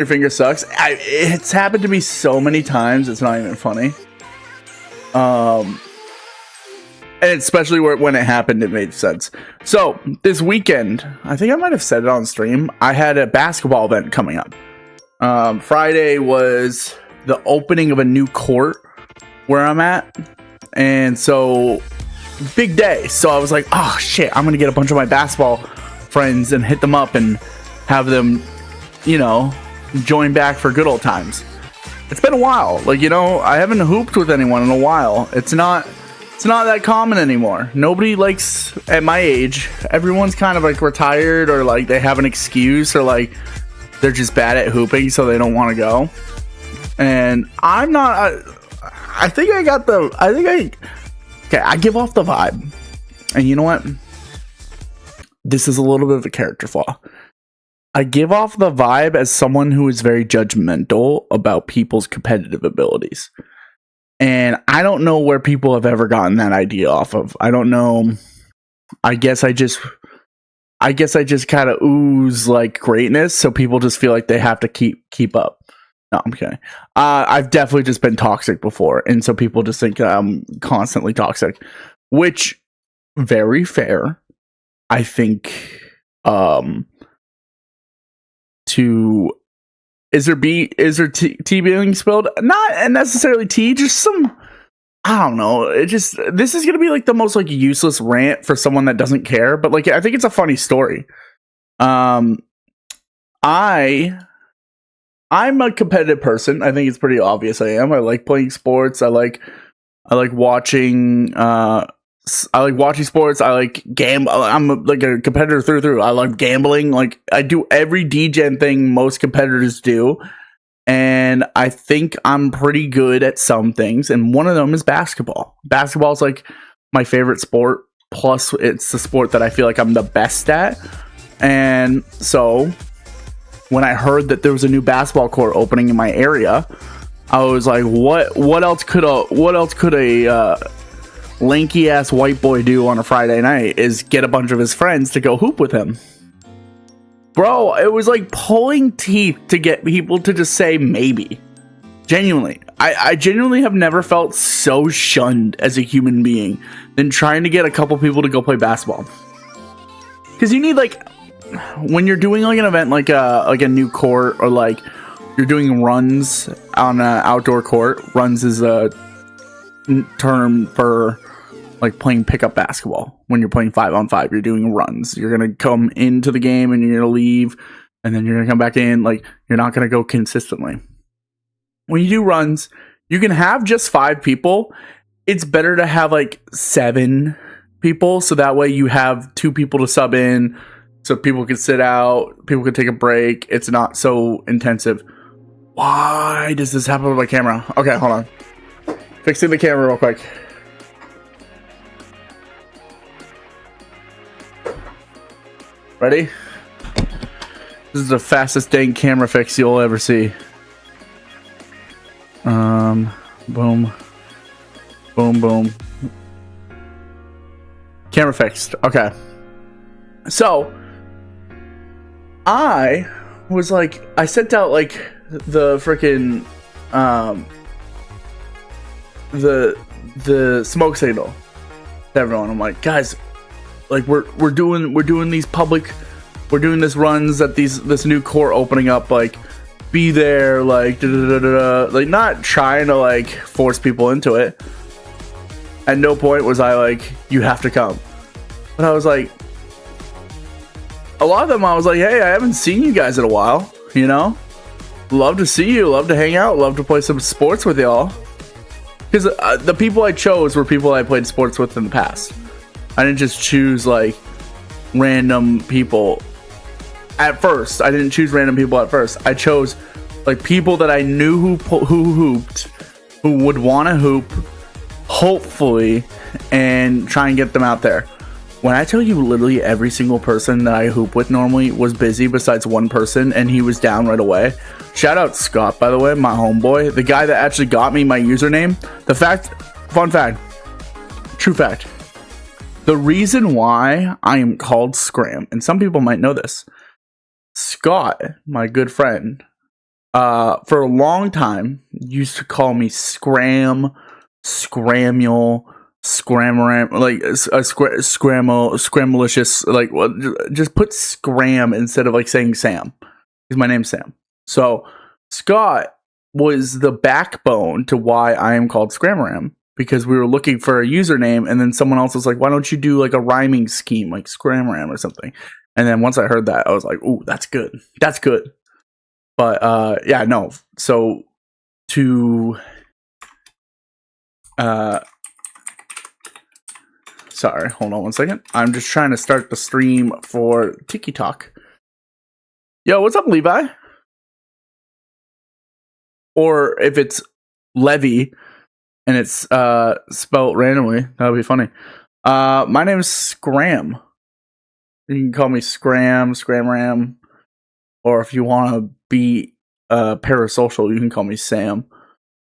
Your finger sucks. It's happened to me so many times. It's not even funny. And especially when it happened, it made sense. So this weekend, I think I might have said it on stream, I had a basketball event coming up. Friday was the opening of a new court where I'm at. And so, big day. So I was like, oh shit, I'm going to get a bunch of my basketball friends and hit them up and have them, you know, join back for good old times. It's been a while. Like, you know, I haven't hooped with anyone in a while. It's not that common anymore. Nobody likes, at my age, everyone's kind of like retired or like they have an excuse or like they're just bad at hooping so they don't want to go. And I'm not, I give off the vibe. And you know what? This is a little bit of a character flaw. I give off the vibe as someone who is very judgmental about people's competitive abilities. And I don't know where people have ever gotten that idea off of. I don't know. I guess I just kind of ooze like greatness, so people just feel like they have to keep up. No, I'm kidding. I've definitely just been toxic before, and so people just think I'm constantly toxic, which very fair. I think. Is there tea being spilled? Not necessarily tea, just some, I don't know. This is gonna be like the most like useless rant for someone that doesn't care, but like I think it's a funny story. I'm a competitive person. I think it's pretty obvious I am. I like playing sports. I like watching sports. I like I'm like a competitor through. I like gambling. Like I do every degen thing most competitors do. And I think I'm pretty good at some things. And one of them is basketball. Basketball is like my favorite sport. Plus it's the sport that I feel like I'm the best at. And so when I heard that there was a new basketball court opening in my area, I was like, what else could a lanky ass white boy do on a Friday night is get a bunch of his friends to go hoop with him. Bro, it was like pulling teeth to get people to just say maybe. Genuinely. I genuinely have never felt so shunned as a human being than trying to get a couple people to go play basketball. Because you need like, when you're doing like an event like a new court or like you're doing runs on an outdoor court. Runs is a term for like playing pickup basketball. When you're playing 5-on-5, you're doing runs. You're going to come into the game and you're going to leave and then you're going to come back in. Like you're not going to go consistently. When you do runs, you can have just 5 people. It's better to have like 7 people. So that way you have 2 people to sub in. So people can sit out. People can take a break. It's not so intensive. Why does this happen with my camera? Okay, hold on. Fixing the camera real quick. Ready? This is the fastest dang camera fix you'll ever see. Boom. Boom, boom. Camera fixed. Okay. So, I was like, I sent out like the freaking, the smoke signal to everyone. I'm like, guys, like we're doing these public, we're doing this runs at this new court opening up, like be there, like like not trying to like force people into it. At no point was I like, you have to come. But I was like, a lot of them I was like, hey, I haven't seen you guys in a while, you know? Love to see you, love to hang out, love to play some sports with y'all. Because the people I chose were people I played sports with in the past. I didn't just choose like random people at first. I didn't choose random people at first. I chose like people that I knew who hooped, who would want to hoop, hopefully, and try and get them out there. When I tell you literally every single person that I hoop with normally was busy besides one person and he was down right away. Shout out Scott, by the way, my homeboy, the guy that actually got me my username. Fun fact, true fact. The reason why I am called Scram, and some people might know this, Scott, my good friend, for a long time used to call me Scramule, Scramrant, like Scrammalicious, like just put Scram instead of like saying Sam, because my name's Sam. So Scott was the backbone to why I am called Scramram, because we were looking for a username, and then someone else was like, why don't you do like a rhyming scheme like Scramram or something? And then once I heard that, I was like, ooh, that's good. But yeah, no. So to sorry, hold on one second. I'm just trying to start the stream for Tiki Talk. Yo, what's up, Levi? Or if it's Levy and it's spelled randomly, that would be funny. My name is Scram. You can call me Scramram. Or if you want to be parasocial, you can call me Sam.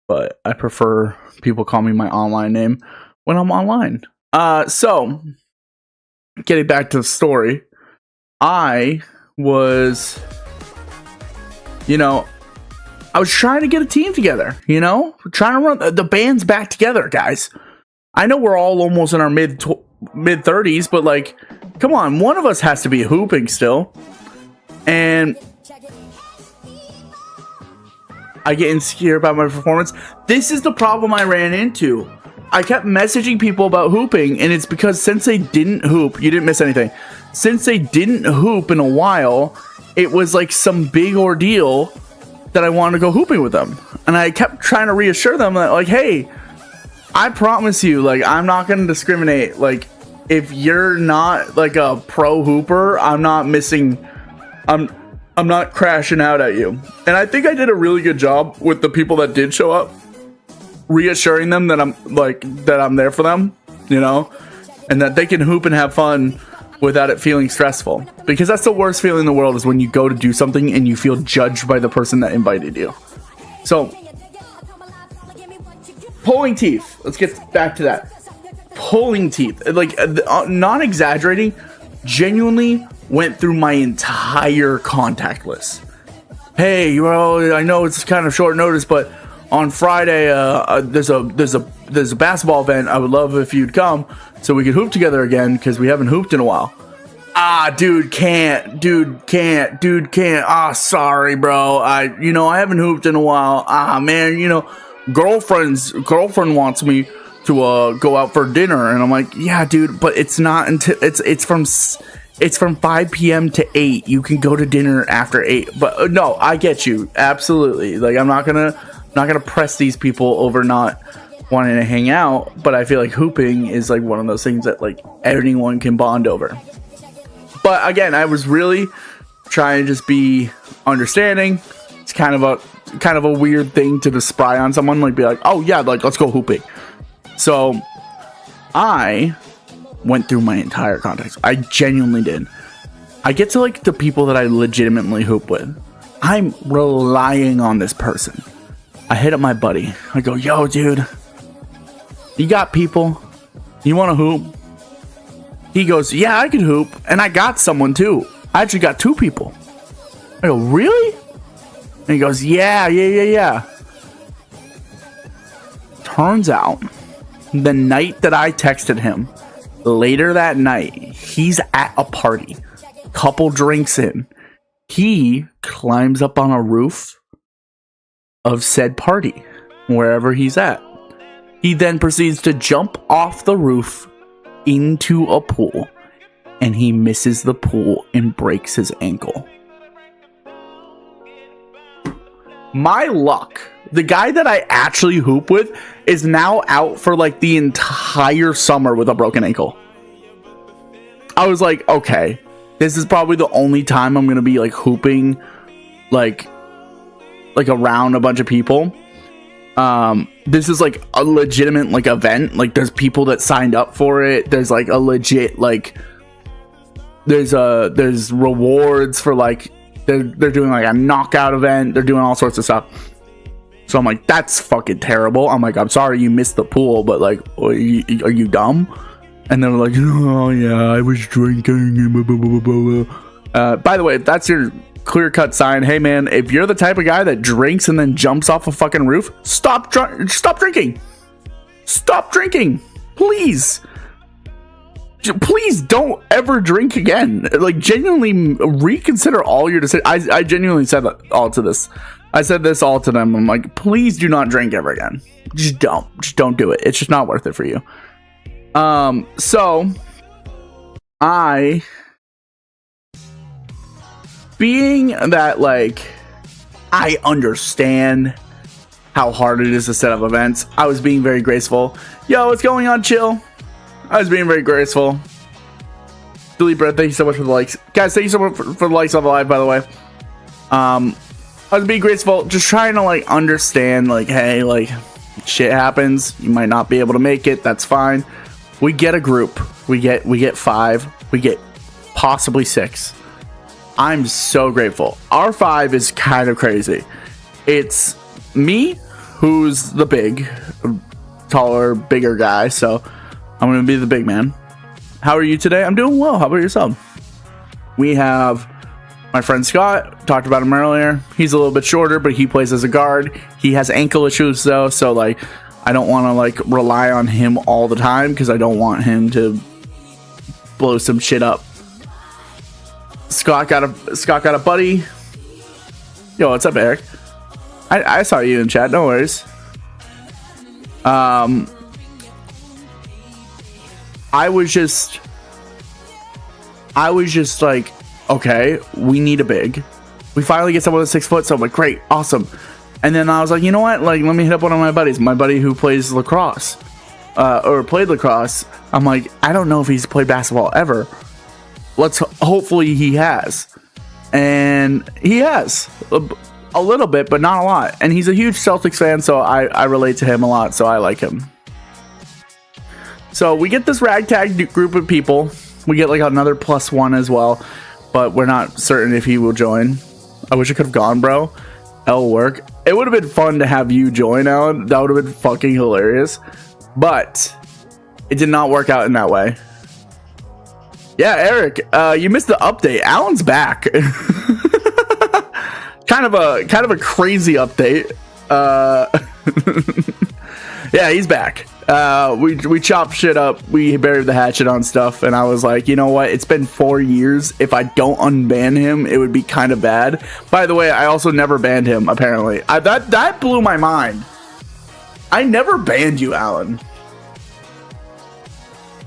But I prefer people call me my online name when I'm online. So, getting back to the story, I was trying to get a team together, trying to run the band's back together, guys. I know we're all almost in our mid 30s, but like, come on, one of us has to be hooping still. And I get insecure about my performance. This is the problem I ran into. I kept messaging people about hooping, and it's because since they didn't hoop, you didn't miss anything. Since they didn't hoop in a while, it was like some big ordeal that I wanted to go hooping with them. And I kept trying to reassure them that, like, hey, I promise you, like, I'm not going to discriminate. Like, if you're not like a pro hooper, I'm not missing. I'm not crashing out at you. And I think I did a really good job with the people that did show up, reassuring them that I'm there for them, and that they can hoop and have fun without it feeling stressful. Because that's the worst feeling in the world, is when you go to do something and you feel judged by the person that invited you. So, pulling teeth. Let's get back to that. Pulling teeth. Like, not exaggerating, genuinely went through my entire contact list. Hey, well, I know it's kind of short notice, but on Friday, there's a basketball event. I would love if you'd come so we could hoop together again, because we haven't hooped in a while. Dude can't. Sorry, bro. I haven't hooped in a while. Man, girlfriend wants me to go out for dinner, and I'm like, yeah, dude, but it's not until it's from 5 p.m. to 8. You can go to dinner after 8. But no, I get you. Absolutely. Like, I'm not gonna press these people over not wanting to hang out, but I feel like hooping is like one of those things that like anyone can bond over. But again, I was really trying to just be understanding. It's kind of a weird thing to just spry on someone, like be like, oh yeah, like let's go hooping. So I went through my entire contacts. I genuinely did. I get to like the people that I legitimately hoop with. I'm relying on this person. I hit up my buddy. I go, yo, dude, you got people? You want to hoop? He goes, yeah, I can hoop. And I got someone too. I actually got 2 people. I go, really? And he goes, yeah. Turns out, the night that I texted him, later that night, he's at a party. Couple drinks in. He climbs up on a roof of said party, wherever he's at. He then proceeds to jump off the roof into a pool, and he misses the pool and breaks his ankle. My luck, the guy that I actually hoop with is now out for like the entire summer with a broken ankle. I was like, okay, this is probably the only time I'm gonna be like hooping like around a bunch of people. This is like a legitimate like event. Like, there's people that signed up for it. There's like a legit like there's rewards for like they're doing like a knockout event. They're doing all sorts of stuff. So I'm like, that's fucking terrible. I'm like, I'm sorry you missed the pool, but like, are you dumb? And they're like, oh yeah, I was drinking. By the way, if that's your clear-cut sign. Hey man, if you're the type of guy that drinks and then jumps off a fucking roof, stop drinking. Stop drinking, please. Please don't ever drink again. Like, genuinely reconsider all your decisions. I genuinely said that all to this. I said this all to them. I'm like, please do not drink ever again. Just don't do it. It's just not worth it for you. So being that, like, I understand how hard it is to set up events, I was being very graceful. Yo, what's going on, chill? I was being very graceful. Delete Brett, thank you so much for the likes. Guys, thank you so much for the likes on the live, by the way. I was being graceful, just trying to, like, understand, like, hey, like, shit happens. You might not be able to make it. That's fine. We get a group. We get 5. We get possibly 6. I'm so grateful. Our 5 is kind of crazy. It's me, who's the big, taller, bigger guy, so I'm going to be the big man. How are you today? I'm doing well. How about yourself? We have my friend Scott. Talked about him earlier. He's a little bit shorter, but he plays as a guard. He has ankle issues, though, so, like, I don't want to, like, rely on him all the time because I don't want him to blow some shit up. Scott got a buddy. Yo, what's up, Eric? I saw you in chat. No worries. I was just like, okay, we need a big. We finally get someone that's 6 foot, so I'm like, great, awesome. And then I was like, you know what? Like, let me hit up one of my buddies. My buddy who plays lacrosse, or played lacrosse. I'm like, I don't know if he's played basketball ever. Hopefully he has. And he has a little bit, but not a lot. And he's a huge Celtics fan, so I relate to him a lot, so I like him. So we get this ragtag group of people. We get like another +1 as well, but we're not certain if he will join. I wish I could have gone, bro. That'll work. It would have been fun to have you join, Alan. That would have been fucking hilarious. But it did not work out in that way. Yeah, Eric, you missed the update. Alan's back. kind of a crazy update. Yeah, he's back. We chopped shit up. We buried the hatchet on stuff, and I was like, you know what? It's been 4 years. If I don't unban him, it would be kind of bad. By the way, I also never banned him, apparently. That blew my mind. I never banned you, Alan.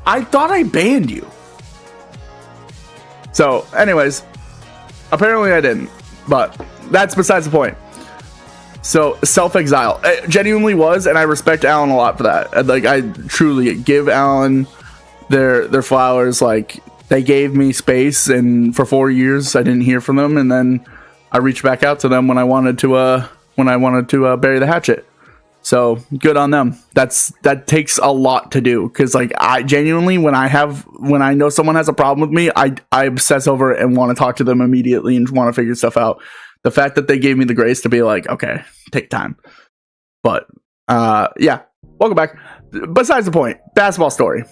I thought I banned you. So, anyways, apparently I didn't, but that's besides the point. So, self-exile. It genuinely was, and I respect Alan a lot for that. Like, I truly give Alan their flowers. Like, they gave me space, and for 4 years I didn't hear from them, and then I reached back out to them when I wanted to bury the hatchet. So good on them. That takes a lot to do, because like I genuinely, when I know someone has a problem with me, I obsess over it and want to talk to them immediately and want to figure stuff out. The fact that they gave me the grace to be like, okay, take time. But yeah, welcome back. Besides the point, basketball story.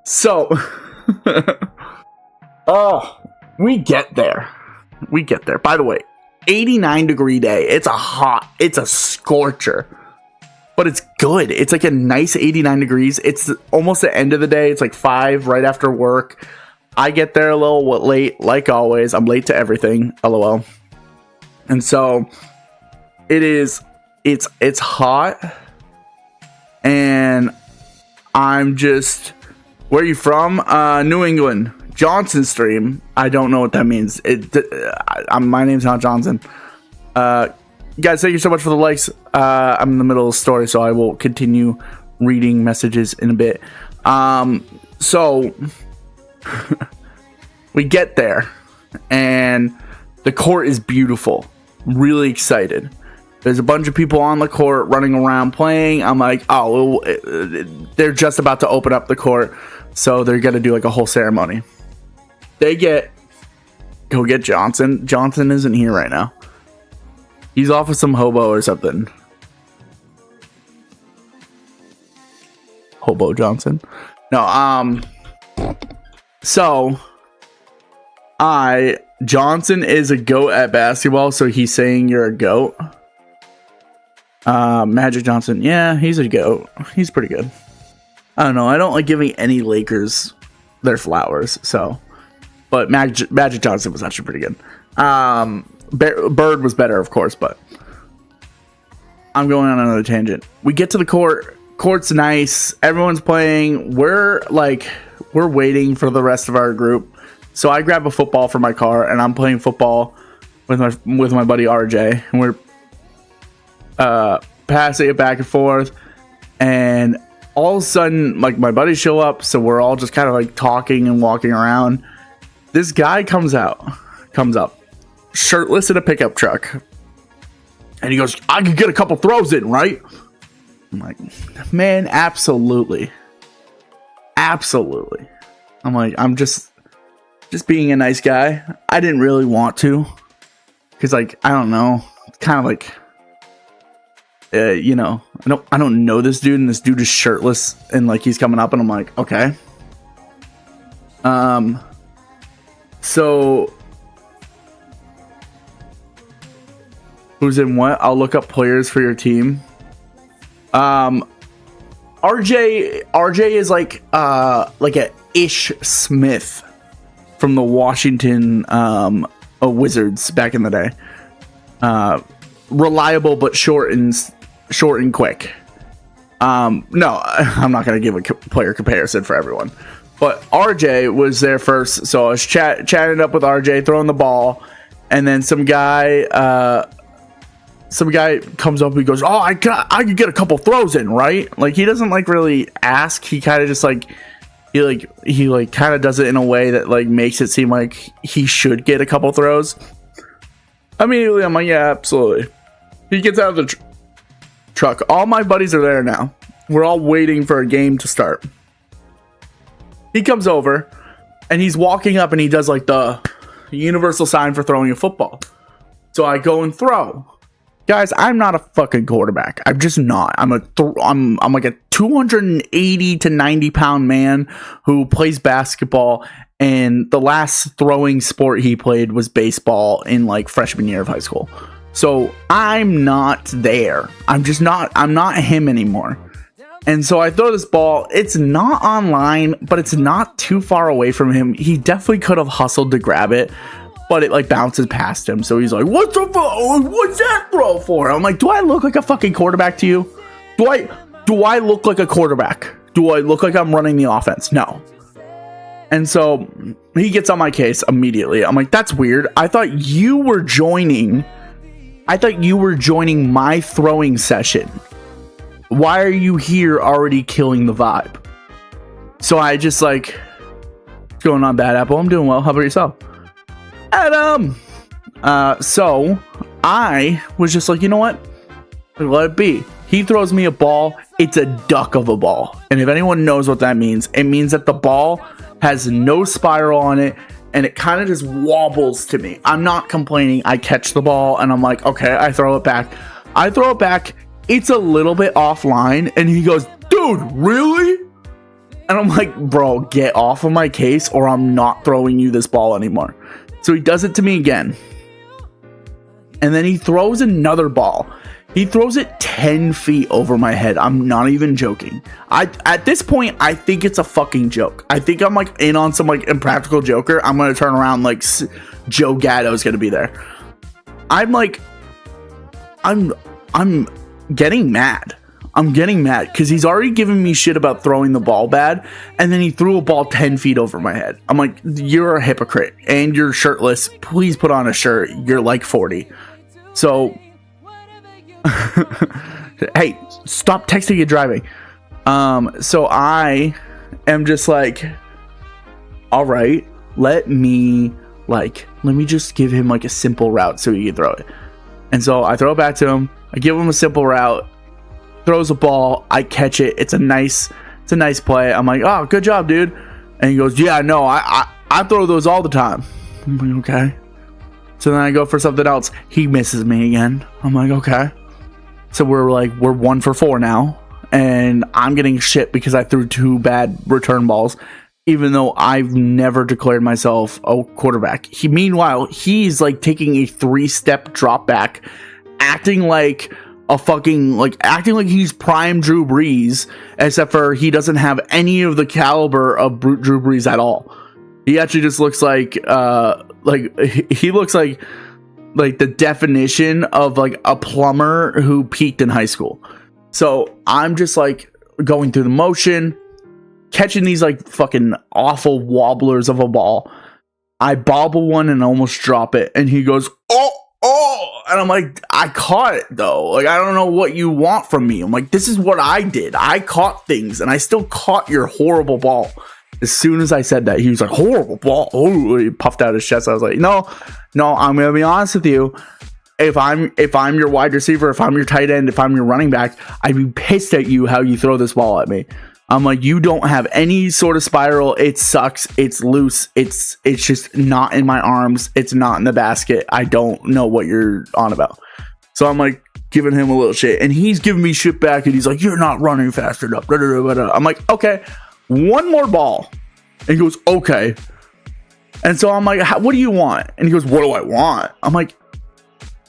So oh, we get there. By the way, 89-degree day. It's a scorcher. But it's good. It's like a nice 89 degrees. It's almost the end of the day. It's like 5 right after work. I get there a little late, like always. I'm late to everything, LOL. And so it's hot. And I'm just, where are you from? New England. Johnson stream. I don't know what that means. My name's not Johnson. Guys, thank you so much for the likes. I'm in the middle of the story, so I will continue reading messages in a bit. So we get there, and the court is beautiful. Really excited. There's a bunch of people on the court running around playing. I'm like, oh, they're just about to open up the court, so they're gonna do like a whole ceremony. Go get Johnson. Johnson isn't here right now. He's off with some hobo or something. Hobo Johnson? No, so I Johnson is a GOAT at basketball, so he's saying you're a GOAT. Magic Johnson, yeah, he's a GOAT. He's pretty good. I don't know. I don't like giving any Lakers their flowers, so. But Magic Johnson was actually pretty good. Bird was better, of course, but I'm going on another tangent. We get to the court. Court's nice. Everyone's playing. We're waiting for the rest of our group. So I grab a football from my car, and I'm playing football with my buddy RJ, and we're passing it back and forth, and all of a sudden, like, my buddies show up, so we're all just kind of like talking and walking around. This guy comes up, shirtless in a pickup truck, and he goes, "I could get a couple throws in, right?" I'm like, "Man, absolutely, absolutely." I'm like, I'm just being a nice guy. I didn't really want to, because, like, I don't know, it's kind of like, you know, I don't know this dude, and this dude is shirtless, and like he's coming up, and I'm like, okay. So who's in what? I'll look up players for your team. RJ is like a Ish Smith from the Washington Wizards back in the day. Reliable but short and quick. No, I'm not gonna give a player comparison for everyone. But RJ was there first, so I was chatting up with RJ, throwing the ball, and then some guy comes up and he goes, "Oh, I could get a couple throws in, right?" Like, he doesn't like really ask. He kind of just like he kind of does it in a way that like makes it seem like he should get a couple throws. Immediately, I'm like, "Yeah, absolutely." He gets out of the truck. All my buddies are there now. We're all waiting for a game to start. He comes over, and he's walking up, and he does like the universal sign for throwing a football. So I go and throw. Guys, I'm not a fucking quarterback. I'm just not. I'm like a 280 to 90 pound man who plays basketball, and the last throwing sport he played was baseball in like freshman year of high school. So I'm not there. I'm not him anymore. And so I throw this ball. It's not online, but it's not too far away from him. He definitely could have hustled to grab it, but it like bounces past him. So he's like, "What's that throw for?" I'm like, "Do I look like a fucking quarterback to you? Do I look like a quarterback? Do I look like I'm running the offense? No." And so he gets on my case immediately. I'm like, "That's weird. I thought you were joining my throwing session. Why are you here already killing the vibe?" So I just like, "What's going on, Bad Apple? I'm doing well. How about yourself?" And so I was just like, you know what? Let it be. He throws me a ball. It's a duck of a ball. And if anyone knows what that means, it means that the ball has no spiral on it, and it kind of just wobbles to me. I'm not complaining. I catch the ball, and I'm like, okay, I throw it back. It's a little bit offline, and he goes, "Dude, really?" And I'm like, "Bro, get off of my case, or I'm not throwing you this ball anymore." So he does it to me again. And then he throws another ball. He throws it 10 feet over my head. I'm not even joking. At this point, I think it's a fucking joke. I think I'm like in on some like Impractical Joker. I'm going to turn around like Joe Gatto's going to be there. I'm getting mad. I'm getting mad because he's already given me shit about throwing the ball bad, and then he threw a ball 10 feet over my head. I'm like, "You're a hypocrite, and you're shirtless. Please put on a shirt. You're like 40. So, hey, stop texting and driving. So I am just like, all right, let me just give him like a simple route so he can throw it. And so I throw it back to him. I give him a simple route. Throws a ball, I catch it. It's a nice play. I'm like, "Oh, good job, dude." And he goes, "Yeah, no, I throw those all the time." I'm like, "Okay." So then I go for something else. He misses me again. I'm like, "Okay." So we're 1 for 4 now, and I'm getting shit because I threw 2 bad return balls. even though I've never declared myself a quarterback. Meanwhile, he's like taking a 3-step drop back, acting like acting like he's prime Drew Brees, except for he doesn't have any of the caliber of Drew Brees at all. He actually just looks like he looks like the definition of like a plumber who peaked in high school. So I'm just like going through the motion, catching these like fucking awful wobblers of a ball. I bobble one and almost drop it, and he goes, oh, and I'm like, I caught it though. Like, I don't know what you want from me. I'm like, this is what I did. I caught things, and I still caught your horrible ball. As soon as I said that, he was like, horrible ball. Oh, he puffed out his chest. I was like, no, I'm gonna be honest with you. If I'm your wide receiver, if I'm your tight end, if I'm your running back, I'd be pissed at you how you throw this ball at me. I'm like, you don't have any sort of spiral. It sucks. It's loose. It's just not in my arms. It's not in the basket. I don't know what you're on about. So I'm like giving him a little shit, and he's giving me shit back, and he's like, you're not running fast enough. I'm like, okay, one more ball. And he goes, okay. And so I'm like, what do you want? And he goes, what do I want? I'm like,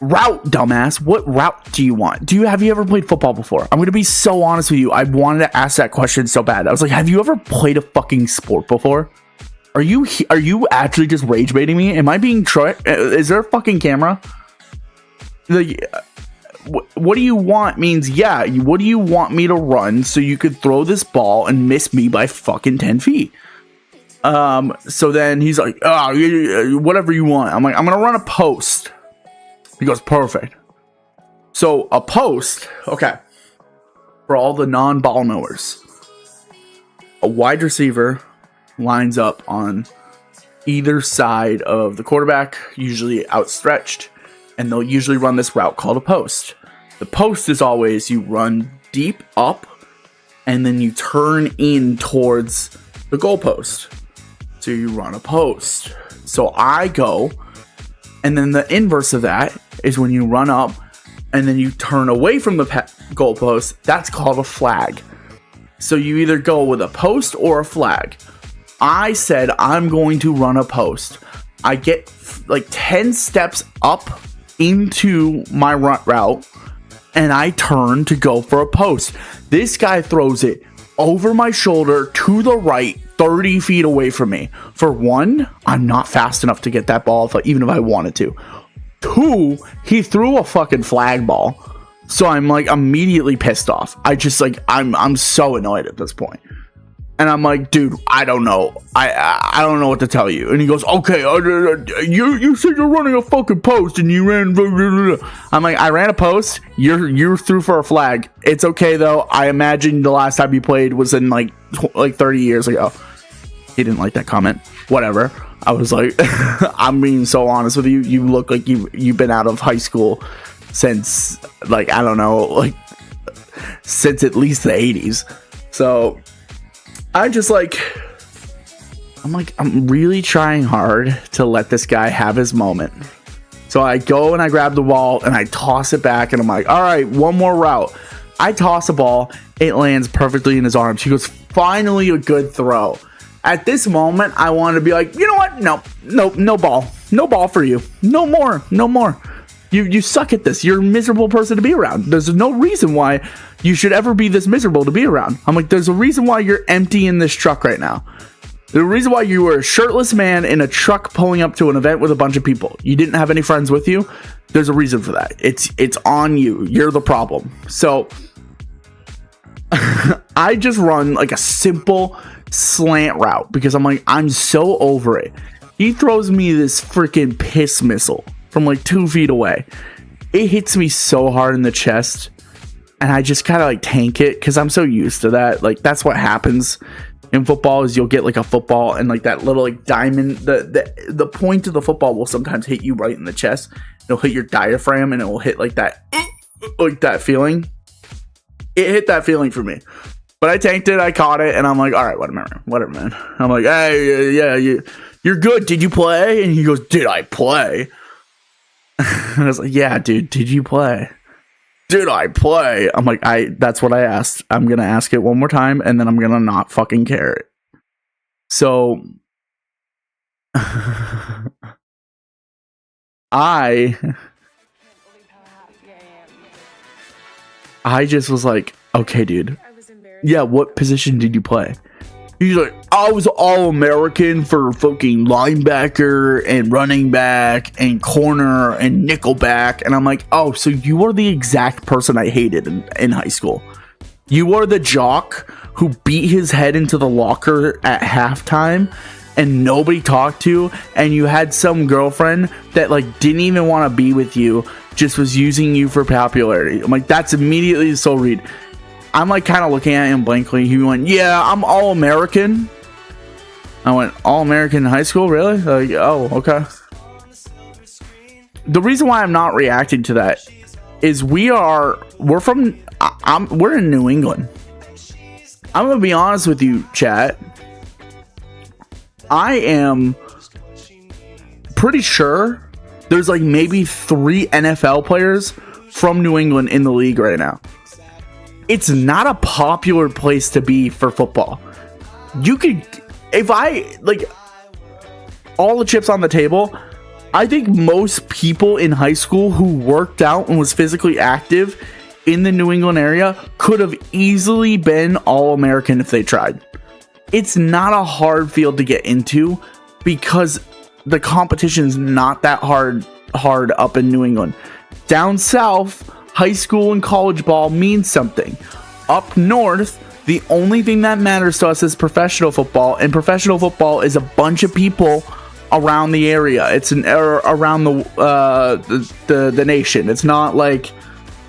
route, dumbass. What route do you want? Have you ever played football before? I'm going to be so honest with you. I wanted to ask that question so bad. I was like, have you ever played a fucking sport before? Are you actually just rage baiting me? Am I being tricked? Is there a fucking camera? Like, what do you want means, yeah, what do you want me to run so you could throw this ball and miss me by fucking 10 feet? So then he's like, whatever you want. I'm like, I'm going to run a post. He goes, perfect. So a post, okay, for all the non-ball knowers, a wide receiver lines up on either side of the quarterback, usually outstretched, and they'll usually run this route called a post. The post is always you run deep up and then you turn in towards the goalpost. So you run a post. So I go, and then the inverse of that is when you run up and then you turn away from the goalpost. That's called a flag. So you either go with a post or a flag. I said I'm going to run a post. I get like 10 steps up into my route, and I turn to go for a post. This guy throws it over my shoulder to the right, 30 feet away from me. For one, I'm not fast enough to get that ball, even if I wanted to. Two, he threw a fucking flag ball. So I'm like immediately pissed off. I'm so annoyed at this point. And I'm like, dude, I don't know. I don't know what to tell you. And he goes, okay, you said you're running a fucking post and you ran. I'm like, I ran a post. You're through for a flag. It's okay though. I imagine the last time you played was in like 30 years ago. He didn't like that comment. Whatever. I was like, I'm being so honest with you. You look like you've been out of high school since like, I don't know, like since at least the 80s. So I'm really trying hard to let this guy have his moment. So I go and I grab the ball and I toss it back and I'm like, all right, one more route. I toss a ball. It lands perfectly in his arms. He goes, finally a good throw. At this moment, I want to be like, you know what? No ball. No ball for you. No more. You suck at this. You're a miserable person to be around. There's no reason why you should ever be this miserable to be around. I'm like, there's a reason why you're empty in this truck right now. The reason why you were a shirtless man in a truck pulling up to an event with a bunch of people. You didn't have any friends with you. There's a reason for that. It's on you. You're the problem. So I just run like a simple slant route because I'm like, I'm so over it. He throws me this freaking piss missile from like 2 feet away. It hits me so hard in the chest, and I just kind of like tank it because I'm so used to that. Like, that's what happens in football is you'll get like a football and like that little like diamond, the point of the football will sometimes hit you right in the chest. It'll hit your diaphragm and it will hit like that feeling. It hit that feeling for me. But I tanked it, I caught it, and I'm like, all right, whatever, man. I'm like, hey, yeah, you're good. Did you play? And he goes, did I play? And I was like, yeah, dude, did you play? Did I play? I'm like, that's what I asked. I'm going to ask it one more time, and then I'm going to not fucking care it. So I just was like, okay, dude. Yeah, what position did you play? He's like, I was All-American for fucking linebacker and running back and corner and nickelback. And I'm like, oh, so you are the exact person I hated in high school. You are the jock who beat his head into the locker at halftime and nobody talked to, and you had some girlfriend that like didn't even want to be with you, just was using you for popularity. I'm like, that's immediately the soul read. I'm like kind of looking at him blankly. He went, yeah, I'm All-American. I went, All-American in high school? Really? Like, oh, okay. The reason why I'm not reacting to that is we're in New England. I'm going to be honest with you, chat. I am pretty sure there's like maybe 3 NFL players from New England in the league right now. It's not a popular place to be for football. You could, if I, like, all the chips on the table, I think most people in high school who worked out and was physically active in the New England area could have easily been All-American if they tried. It's not a hard field to get into because the competition's not that hard up in New England. Down south, high school and college ball means something. Up north, the only thing that matters to us is professional football, and professional football is a bunch of people around the area. It's around the nation. It's not like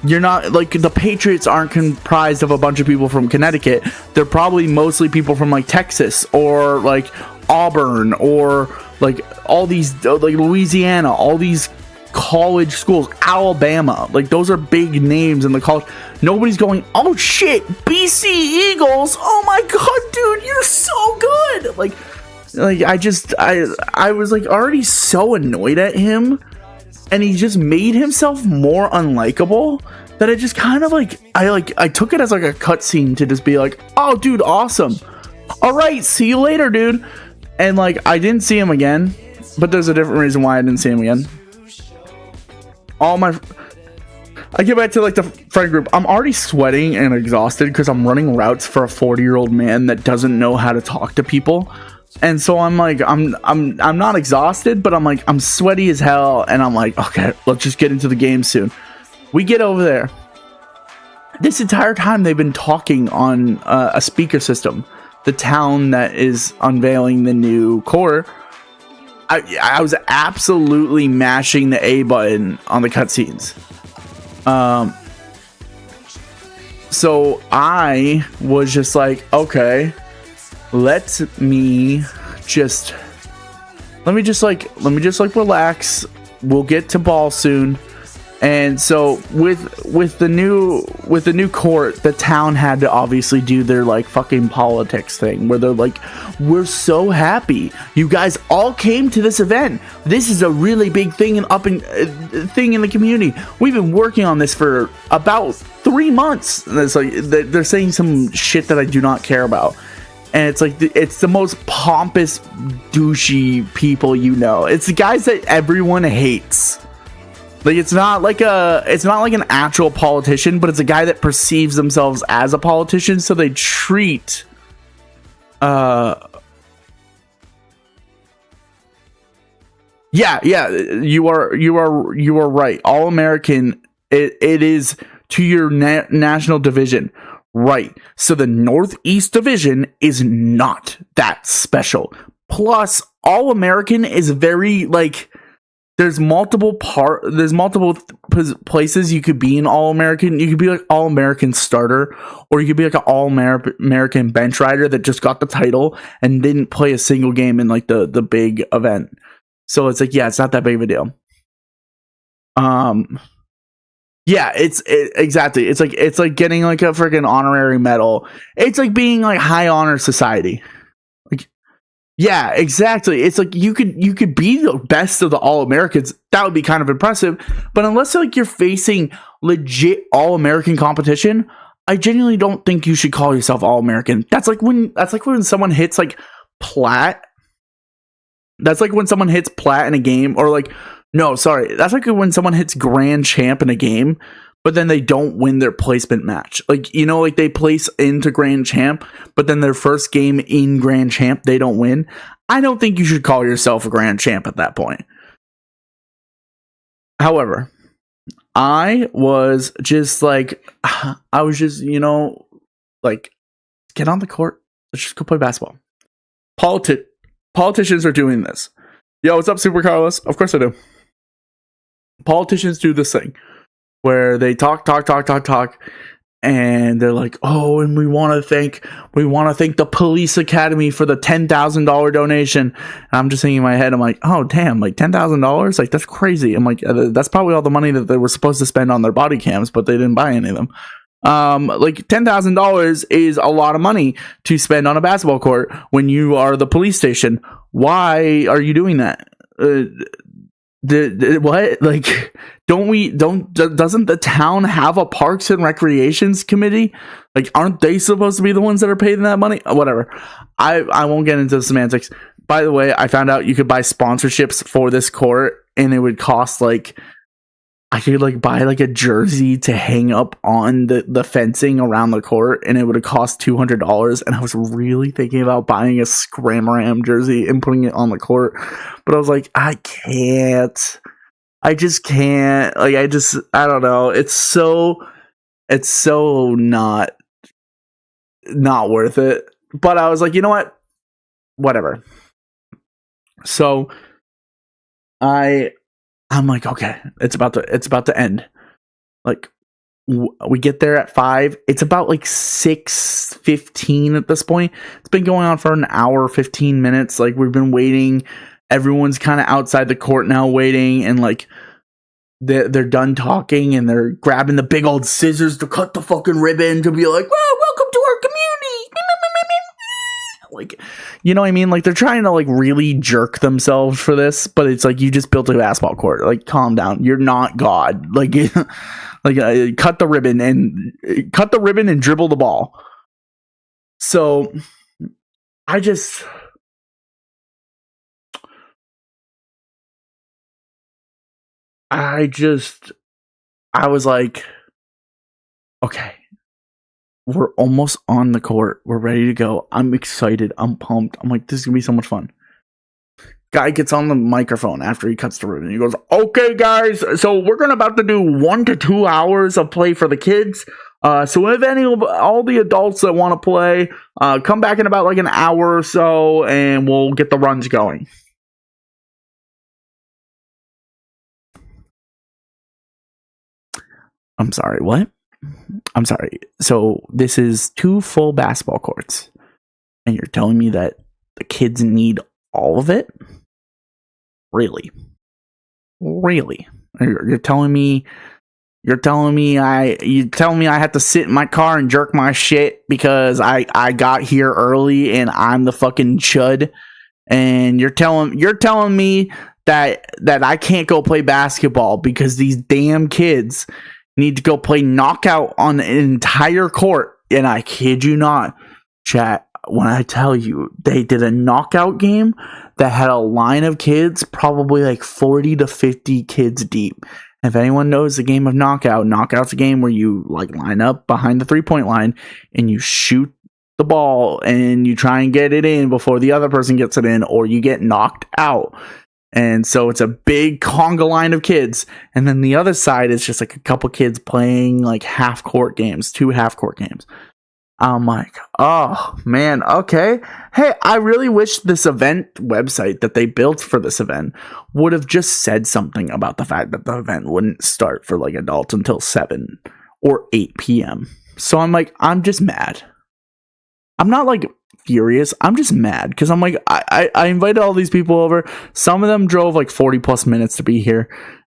you're not like the Patriots aren't comprised of a bunch of people from Connecticut. They're probably mostly people from like Texas or like Auburn or like all these like Louisiana, all these college schools, Alabama, like those are big names in the college. Nobody's going, oh shit, BC Eagles, oh my god, dude, you're so good. Like I was like already so annoyed at him, and he just made himself more unlikable that I just kind of like I took it as like a cutscene to just be like, oh dude, awesome, all right, see you later, dude. And like I didn't see him again, but there's a different reason why I didn't see him again. I get back to like the friend group. I'm already sweating and exhausted because I'm running routes for a 40-year-old man that doesn't know how to talk to people. And so I'm like, I'm not exhausted, but I'm like, I'm sweaty as hell. And I'm like, okay, let's just get into the game soon. We get over there. This entire time they've been talking on a speaker system. The town that is unveiling the new core. I was absolutely mashing the A button on the cutscenes. So I was just like, okay, let me just relax. We'll get to ball soon. And so with the new court, the town had to obviously do their like fucking politics thing where they're like, we're so happy you guys all came to this event. This is a really big thing thing in the community. We've been working on this for about 3 months. And it's like they're saying some shit that I do not care about. And it's like it's the most pompous, douchey people you know. It's the guys that everyone hates. Like it's not like an actual politician, but it's a guy that perceives themselves as a politician, so they treat you are right. All-American, it is to your national division. Right. So the Northeast Division is not that special. Plus, All-American is very like there's multiple places you could be an All-American. You could be like All-American starter, or you could be like an All-American bench rider that just got the title and didn't play a single game in like the big event. So it's like, yeah, it's not that big of a deal. Yeah, exactly. It's like getting like a freaking honorary medal. It's like being like high honor society. Like, yeah, exactly. It's like you could be the best of the All-Americans. That would be kind of impressive. But unless like you're facing legit All-American competition, I genuinely don't think you should call yourself All-American. That's like when someone hits like plat. That's like when someone hits plat in a game, or like, no, sorry. That's like when someone hits grand champ in a game, but then they don't win their placement match. Like, you know, like they place into grand champ, but then their first game in grand champ, they don't win. I don't think you should call yourself a grand champ at that point. However, I was just, you know, like, get on the court. Let's just go play basketball. Politicians are doing this. Yo, what's up, Super Carlos? Of course I do. Politicians do this thing where they talk, and they're like, oh, and we want to thank the police academy for the $10,000 donation. And I'm just thinking in my head, I'm like, oh damn, like $10,000, like that's crazy. I'm like, that's probably all the money that they were supposed to spend on their body cams, but they didn't buy any of them. Like $10,000 is a lot of money to spend on a basketball court when you are the police station. Why are you doing that? What? Like, doesn't the town have a parks and recreations committee? Like, aren't they supposed to be the ones that are paying that money? Whatever. I won't get into the semantics. By the way, I found out you could buy sponsorships for this court, and it would cost like, I could like buy like a jersey to hang up on the fencing around the court, and it would have cost $200. And I was really thinking about buying a Scramrants jersey and putting it on the court, but I was like, I just can't. Like, I don't know. It's so not worth it. But I was like, you know what? Whatever. So I'm like, okay, it's about to end. Like, we get there at 5. It's about like 6:15 at this point. It's been going on for an hour, 15 minutes. Like, we've been waiting. Everyone's kind of outside the court now waiting, and like they're done talking, and they're grabbing the big old scissors to cut the fucking ribbon to be like, well, welcome to our community. Like, you know what I mean? Like, they're trying to like really jerk themselves for this, but it's like, you just built a basketball court. Like, calm down. You're not God. Like, cut the ribbon and dribble the ball. So I was like, okay, we're almost on the court. We're ready to go. I'm excited. I'm pumped. I'm like, this is gonna be so much fun. Guy gets on the microphone after he cuts the ribbon. He goes, okay, guys, so we're about to do 1 to 2 hours of play for the kids. So if all the adults that want to play, come back in about like an hour or so, and we'll get the runs going. I'm sorry, what? I'm sorry. So this is 2 full basketball courts, and you're telling me that the kids need all of it? Really? You're telling me I have to sit in my car and jerk my shit because I got here early and I'm the fucking chud, and you're telling me that I can't go play basketball because these damn kids need to go play knockout on an entire court. And I kid you not, chat, when I tell you they did a knockout game that had a line of kids, probably like 40 to 50 kids deep. And if anyone knows the game of knockout's a game where you like line up behind the 3-point line and you shoot the ball and you try and get it in before the other person gets it in, or you get knocked out. And so it's a big conga line of kids. And then the other side is just like a couple kids playing like 2 half-court games. I'm like, oh, man, okay. Hey, I really wish this event website that they built for this event would have just said something about the fact that the event wouldn't start for like adults until 7 or 8 p.m. So I'm like, I'm just mad. I'm not like furious. I'm just mad because I'm like, I invited all these people over. Some of them drove like 40 plus minutes to be here.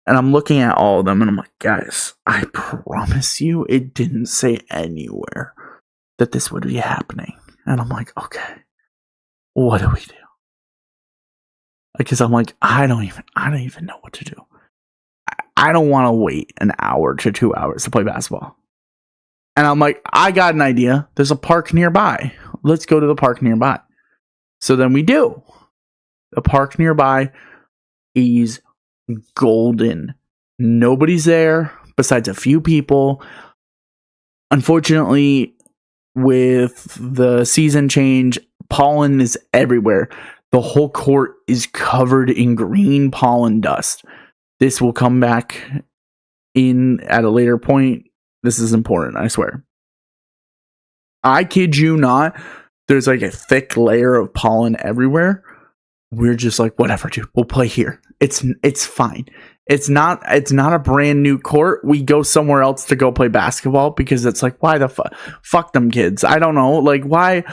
And I'm looking at all of them and I'm like, guys, I promise you it didn't say anywhere that this would be happening. And I'm like, okay, what do we do? Because I'm like, I don't even know what to do. I don't want to wait an hour to 2 hours to play basketball. And I'm like, I got an idea. There's a park nearby. Let's go to the park nearby. So then we do. The park nearby is golden. Nobody's there besides a few people. Unfortunately, with the season change, pollen is everywhere. The whole court is covered in green pollen dust. This will come back in at a later point. This is important, I swear. I kid you not. There's like a thick layer of pollen everywhere. We're just like, whatever, dude. We'll play here. It's fine. It's not a brand new court. We go somewhere else to go play basketball because it's like, why the fuck them kids? I don't know. Like, why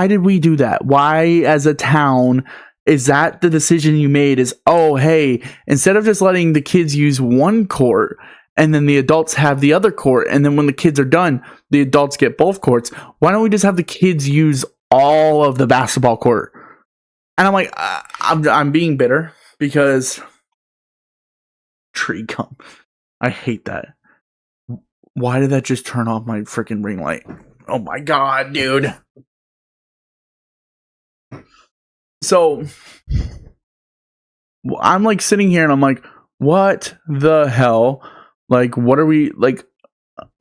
did we do that? Why, as a town, is that the decision you made? Is, oh, hey, instead of just letting the kids use one court and then the adults have the other court, and then when the kids are done, the adults get both courts, why don't we just have the kids use all of the basketball court? And I'm like, I'm being bitter because tree gum. I hate that. Why did that just turn off my freaking ring light? Oh my god, dude. So I'm like sitting here and I'm like, what the hell? Like, what are we like?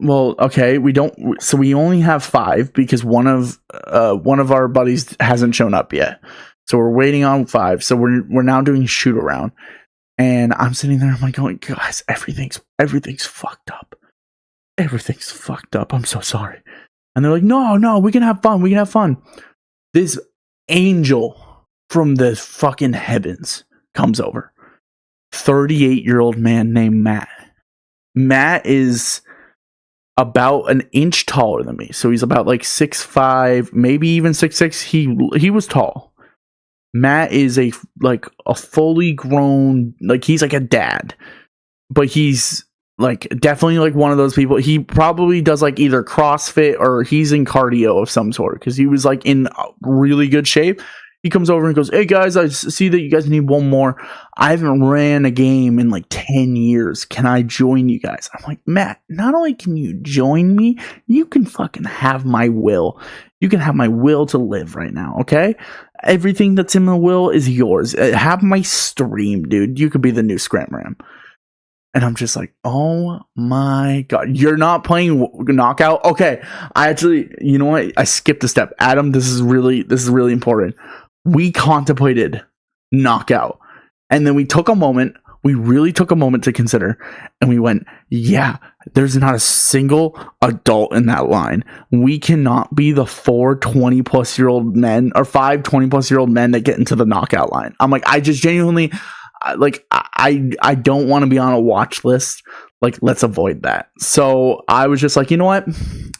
Well, okay, we don't. So we only have 5 because one of our buddies hasn't shown up yet. So we're waiting on 5. So we're now doing shoot around. And I'm sitting there, I'm like going, guys, everything's fucked up. Everything's fucked up. I'm so sorry. And they're like, no, we can have fun. We can have fun. This angel from the fucking heavens comes over. 38-year-old man named Matt. Matt is about an inch taller than me. So he's about like 6'5", maybe even 6'6". He was tall. Matt is a fully grown, like, he's like a dad, but he's like definitely like one of those people. He probably does like either CrossFit or he's in cardio of some sort because he was like in really good shape. He comes over and goes, hey guys, I see that you guys need one more. I haven't ran a game in like 10 years. Can I join you guys? I'm like, Matt, not only can you join me, you can fucking have my will. You can have my will to live right now, okay? Everything that's in the will is yours. Have my stream, dude. You could be the new Scramrant. And I'm just like, oh my god, you're not playing knockout? Okay, I actually, you know what? I skipped a step. Adam, this is really important. We contemplated knockout, and then we took a moment. We really took a moment to consider, and we went, yeah, there's not a single adult in that line. We cannot be the 4 20-plus-year-old men or 5 20-plus-year-old men that get into the knockout line. I'm like, I just genuinely, like, I don't want to be on a watch list. Like, let's avoid that. So I was just like, you know what?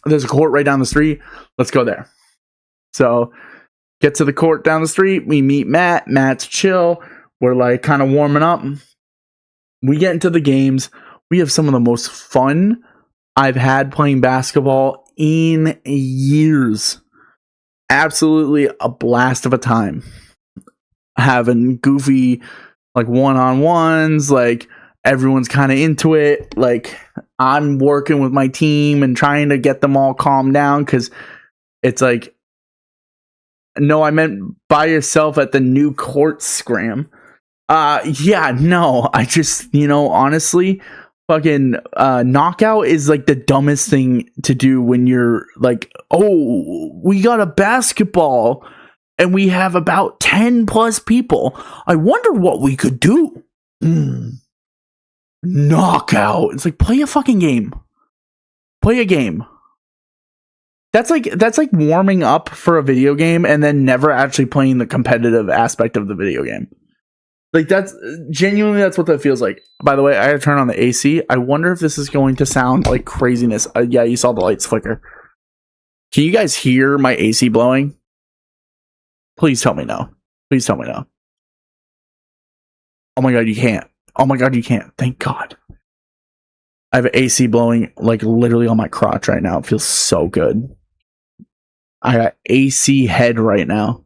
There's a court right down the street. Let's go there. So get to the court down the street. We meet Matt. Matt's chill. We're like kind of warming up. We get into the games. We have some of the most fun I've had playing basketball in years. Absolutely a blast of a time. Having goofy, like, one-on-ones. Like, everyone's kind of into it. Like, I'm working with my team and trying to get them all calmed down because it's like, no, I meant by yourself at the new court scram. Yeah, no, I just, honestly, fucking knockout is like the dumbest thing to do when you're like, oh, we got a basketball and we have about 10 plus people. I wonder what we could do. Knockout. It's like, play a fucking game. Play a game. That's like warming up for a video game and then never actually playing the competitive aspect of the video game. Like, that's what that feels like. By the way, I had to turn on the AC. I wonder if this is going to sound like craziness. Yeah, you saw the lights flicker. Can you guys hear my AC blowing? Please tell me no. Please tell me no. Oh my god, you can't. Oh my god, you can't. Thank God. I have AC blowing like literally on my crotch right now. It feels so good. I got AC head right now.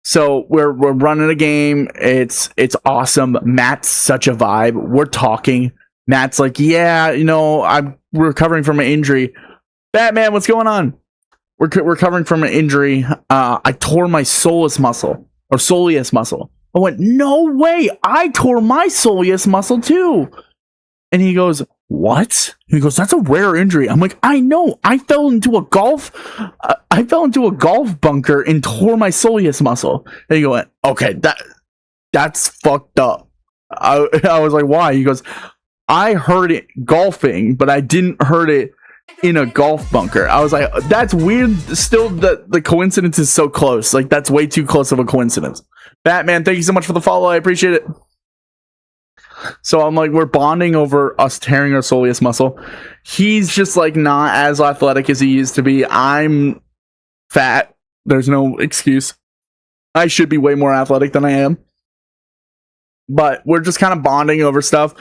So we're running a game. It's awesome. Matt's such a vibe. We're talking. Matt's like, yeah, I'm recovering from an injury. Batman, what's going on? we're recovering from an injury. I tore my soleus muscle or soleus muscle. I went, no way, I tore my soleus muscle too. And he goes, what? He goes, that's a rare injury. I'm like, I know. I fell into a golf bunker and tore my soleus muscle. And he went, okay, that's fucked up. I was like, why? He goes, I heard it golfing, but I didn't heard it in a golf bunker. I was like, that's weird. Still, the coincidence is so close. Like, that's way too close of a coincidence. Batman, thank you so much for the follow. I appreciate it. So I'm like, we're bonding over us tearing our soleus muscle. He's just like not as athletic as he used to be. I'm fat. There's no excuse. I should be way more athletic than I am. But we're just kind of bonding over stuff.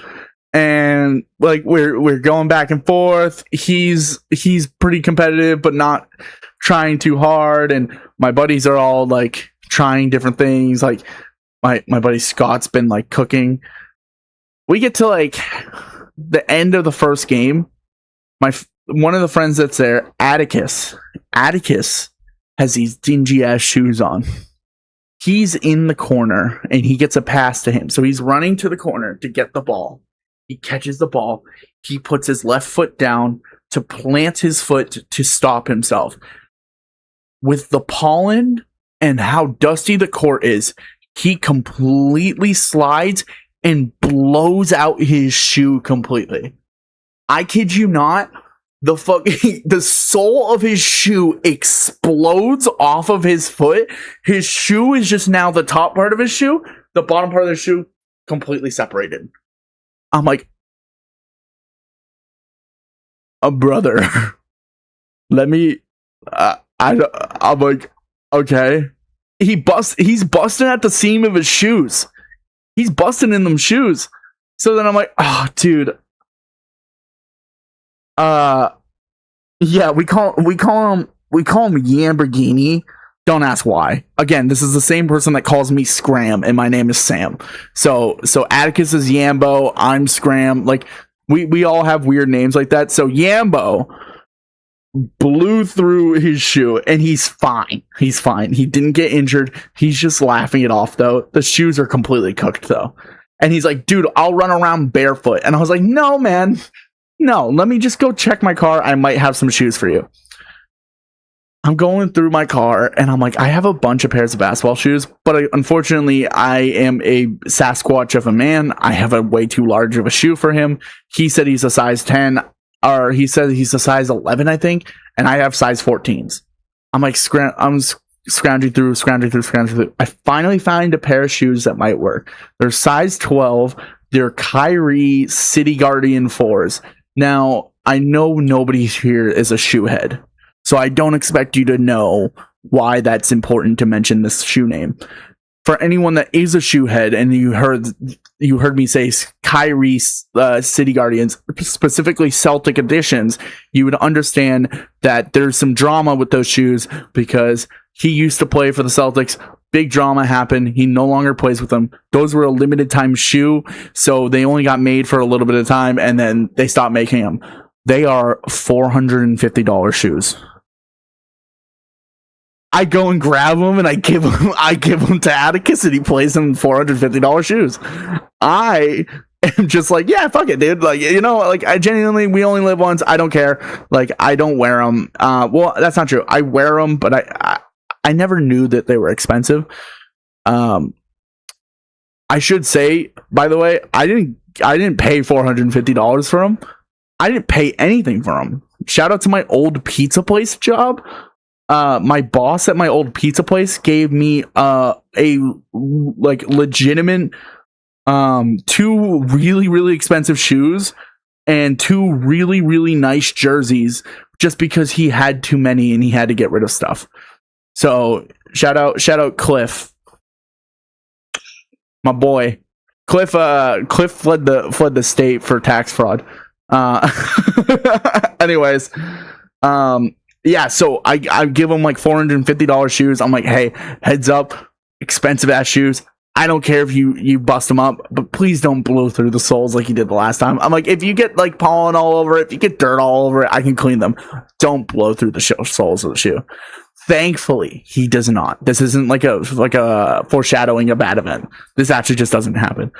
And like we're going back and forth. He's pretty competitive, but not trying too hard. And my buddies are all like trying different things. Like my buddy Scott's been like cooking. We get to like the end of the first game. One of the friends that's there, Atticus has these dingy ass shoes on. He's in the corner and he gets a pass to him. So he's running to the corner to get the ball. He catches the ball. He puts his left foot down to plant his foot to stop himself. With the pollen and how dusty the court is, he completely slides and blows out his shoe completely. I kid you not. The sole of his shoe explodes off of his foot. His shoe is just now the top part of his shoe. The bottom part of the shoe completely separated. I'm like, brother, let me. I'm like, okay. He's busting at the seam of his shoes. He's busting in them shoes. So then I'm like, oh, dude. Yeah, we call him Lamborghini. Don't ask why. Again, this is the same person that calls me Scram, and my name is Sam. So Atticus is Yambo. I'm Scram. Like we all have weird names like that. So Yambo blew through his shoe, and he's fine. He's fine. He didn't get injured. He's just laughing it off, though. The shoes are completely cooked, though. And he's like, dude, I'll run around barefoot. And I was like, no, man. No, let me just go check my car. I might have some shoes for you. I'm going through my car, and I'm like, I have a bunch of pairs of basketball shoes, but unfortunately, I am a Sasquatch of a man. I have a way too large of a shoe for him. He said he's a size 10. Or he said he's a size 11, I think, and I have size 14s. I'm like, I'm scrounging through. I finally find a pair of shoes that might work. They're size 12. They're Kyrie City Guardian 4s. Now, I know nobody here is a shoe head, so I don't expect you to know why that's important to mention this shoe name. For anyone that is a shoe head, and you heard me say Kyrie City Guardians, specifically Celtic editions, you would understand that there's some drama with those shoes because he used to play for the Celtics. Big drama happened. He no longer plays with them. Those were a limited time shoe, so they only got made for a little bit of time, and then they stopped making them. They are $450 shoes. I go and grab them and I give them to Atticus, and he plays them in $450 shoes. I am just like, yeah, fuck it, dude. Like, you know, like I genuinely, we only live once. I don't care. Like, I don't wear them. Well, that's not true. I wear them, but I never knew that they were expensive. I should say, by the way, I didn't pay $450 for them. I didn't pay anything for them. Shout out to my old pizza place job. My boss at my old pizza place gave me a like legitimate 2 really, really expensive shoes and 2 really, really nice jerseys just because he had too many and he had to get rid of stuff. So shout out Cliff, my boy. Cliff fled the state for tax fraud. Anyways, yeah, so I give him like $450 shoes. I'm like, hey, heads up, expensive ass shoes. I don't care if you bust them up, but please don't blow through the soles like you did the last time. I'm like, if you get like pollen all over it, if you get dirt all over it, I can clean them. Don't blow through the soles of the shoe. Thankfully, he does not. This isn't like a foreshadowing a bad event. This actually just doesn't happen.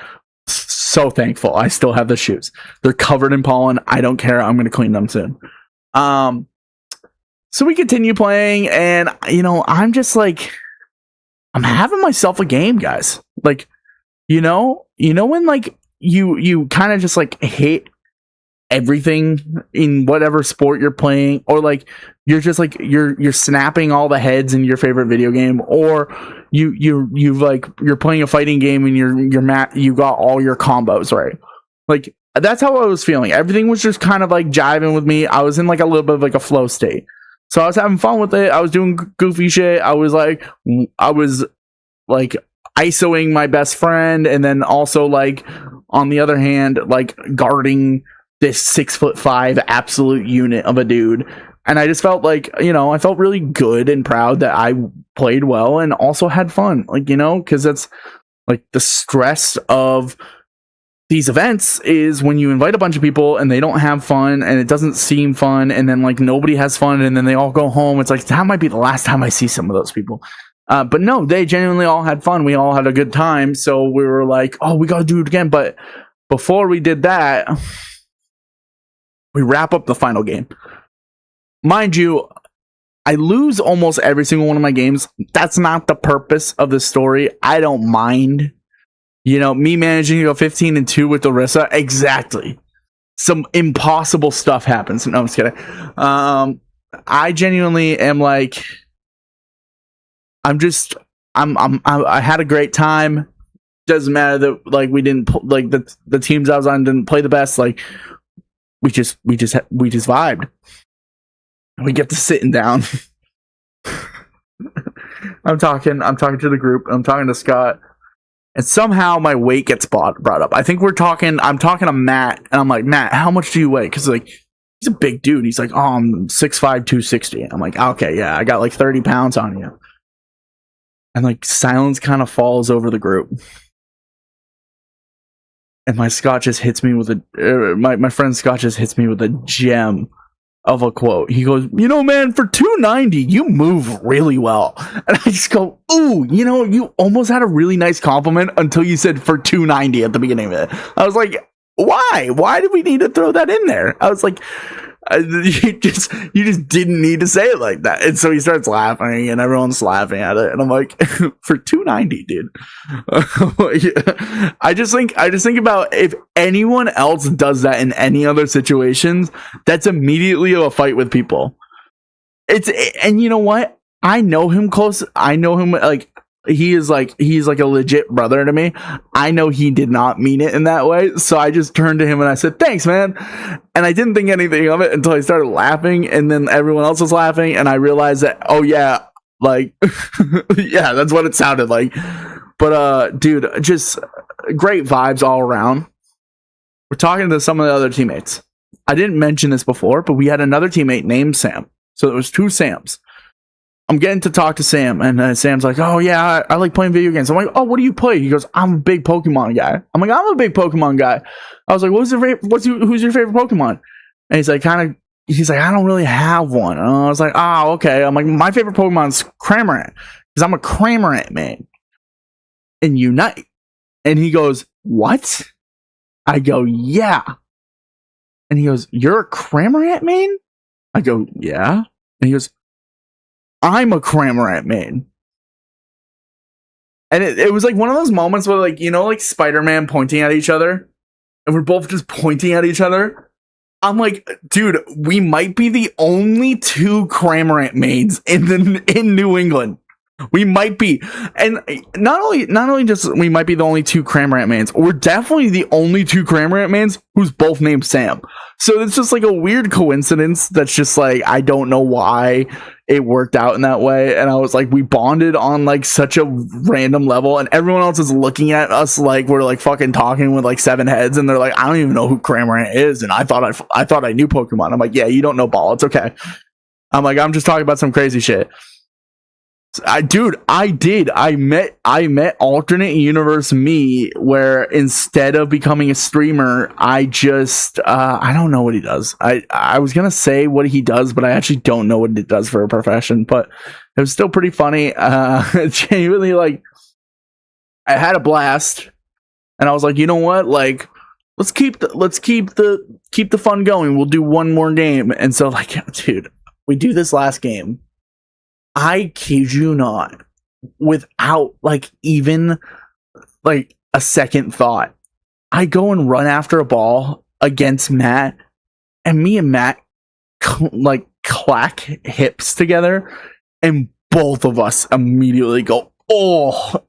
So thankful. I still have the shoes. They're covered in pollen. I don't care. I'm going to clean them soon. So we continue playing, and I'm just like, I'm having myself a game, guys. Like, when like you kind of just like hate everything in whatever sport you're playing, or like you're just like you're snapping all the heads in your favorite video game, or you're playing a fighting game and you got all your combos right. Like, that's how I was feeling. Everything was just kind of like jiving with me. I was in like a little bit of like a flow state. So I was having fun with it. I was doing goofy shit. I was like ISOing my best friend, and then also like on the other hand, like guarding this 6'5" absolute unit of a dude. And I just felt like, I felt really good and proud that I played well and also had fun. Like, because that's like the stress of these events is when you invite a bunch of people and they don't have fun and it doesn't seem fun, and then like nobody has fun and then they all go home. It's like, that might be the last time I see some of those people. But no, they genuinely all had fun. We all had a good time. So we were like, oh, we got to do it again. But before we did that, we wrap up the final game. Mind you, I lose almost every single one of my games. That's not the purpose of the story. I don't mind. Me managing to go 15-2 with Larissa. Exactly. Some impossible stuff happens. No, I'm just kidding. I genuinely am like, I had a great time. Doesn't matter that like we didn't like the teams I was on didn't play the best. Like we just vibed. We get to sitting down. I'm talking to the group. I'm talking to Scott. And somehow my weight gets brought up. I think I'm talking to Matt, and I'm like, Matt, how much do you weigh? Because like, he's a big dude. He's like, oh, I'm 6'5", 260. I'm like, okay, yeah, I got like 30 pounds on you. And like, silence kind of falls over the group. And my Scott just hits me with my friend Scott just hits me with a gem of a quote. He goes, man, for 290, you move really well. And I just go, ooh, you almost had a really nice compliment until you said for 290 at the beginning of it. I was like, why? Why did we need to throw that in there? I was like, you just didn't need to say it like that. And so he starts laughing, and everyone's laughing at it. And I'm like, for 290, dude. I just think about if anyone else does that in any other situations, that's immediately a fight with people. And you know what? I know him close. I know him like he's like a legit brother to me. I know he did not mean it in that way. So I just turned to him and I said, thanks, man. And I didn't think anything of it until I started laughing, and then everyone else was laughing, and I realized that, oh yeah, like, yeah, that's what it sounded like. But dude, just great vibes all around. We're talking to some of the other teammates. I didn't mention this before, but we had another teammate named Sam. So there was two Sams. I'm getting to talk to Sam, and Sam's like, oh yeah, I like playing video games. I'm like, oh, what do you play? He goes, I'm a big Pokemon guy. I'm like, I'm a big Pokemon guy. I was like, who's your favorite Pokemon? And he's like, I don't really have one. And I was like, oh, okay. I'm like, my favorite Pokemon's Scramrant, because I'm a Scramrant man. And Unite. And he goes, what? I go, yeah. And he goes, you're a Scramrant main? I go, yeah. And he goes, I'm a Scramrant main. And it was like one of those moments where, like, like Spider-Man pointing at each other, and we're both just pointing at each other. I'm like, dude, we might be the only two Scramrant mains in New England. We might be. And not only just we might be the only two Scramrant mains, we're definitely the only two Scramrant mains who's both named Sam. So it's just like a weird coincidence that's just like, I don't know why it worked out in that way. And I was like, we bonded on like such a random level, and everyone else is looking at us like we're like fucking talking with like seven heads, and they're like, I don't even know who Scramrant is, and I thought I knew Pokemon. I'm like, yeah, you don't know ball, it's okay. I'm like, I'm just talking about some crazy shit. I met alternate universe me, where instead of becoming a streamer, I just I don't know what he does. I was gonna say what he does, but I actually don't know what it does for a profession. But it was still pretty funny. Genuinely, like, I had a blast, and I was like, you know what, like, let's keep the fun going. We'll do one more game, and so, like, dude, we do this last game. I kid you not, without like even like a second thought, I go and run after a ball against Matt, and me and Matt like clack hips together, and both of us immediately go, oh,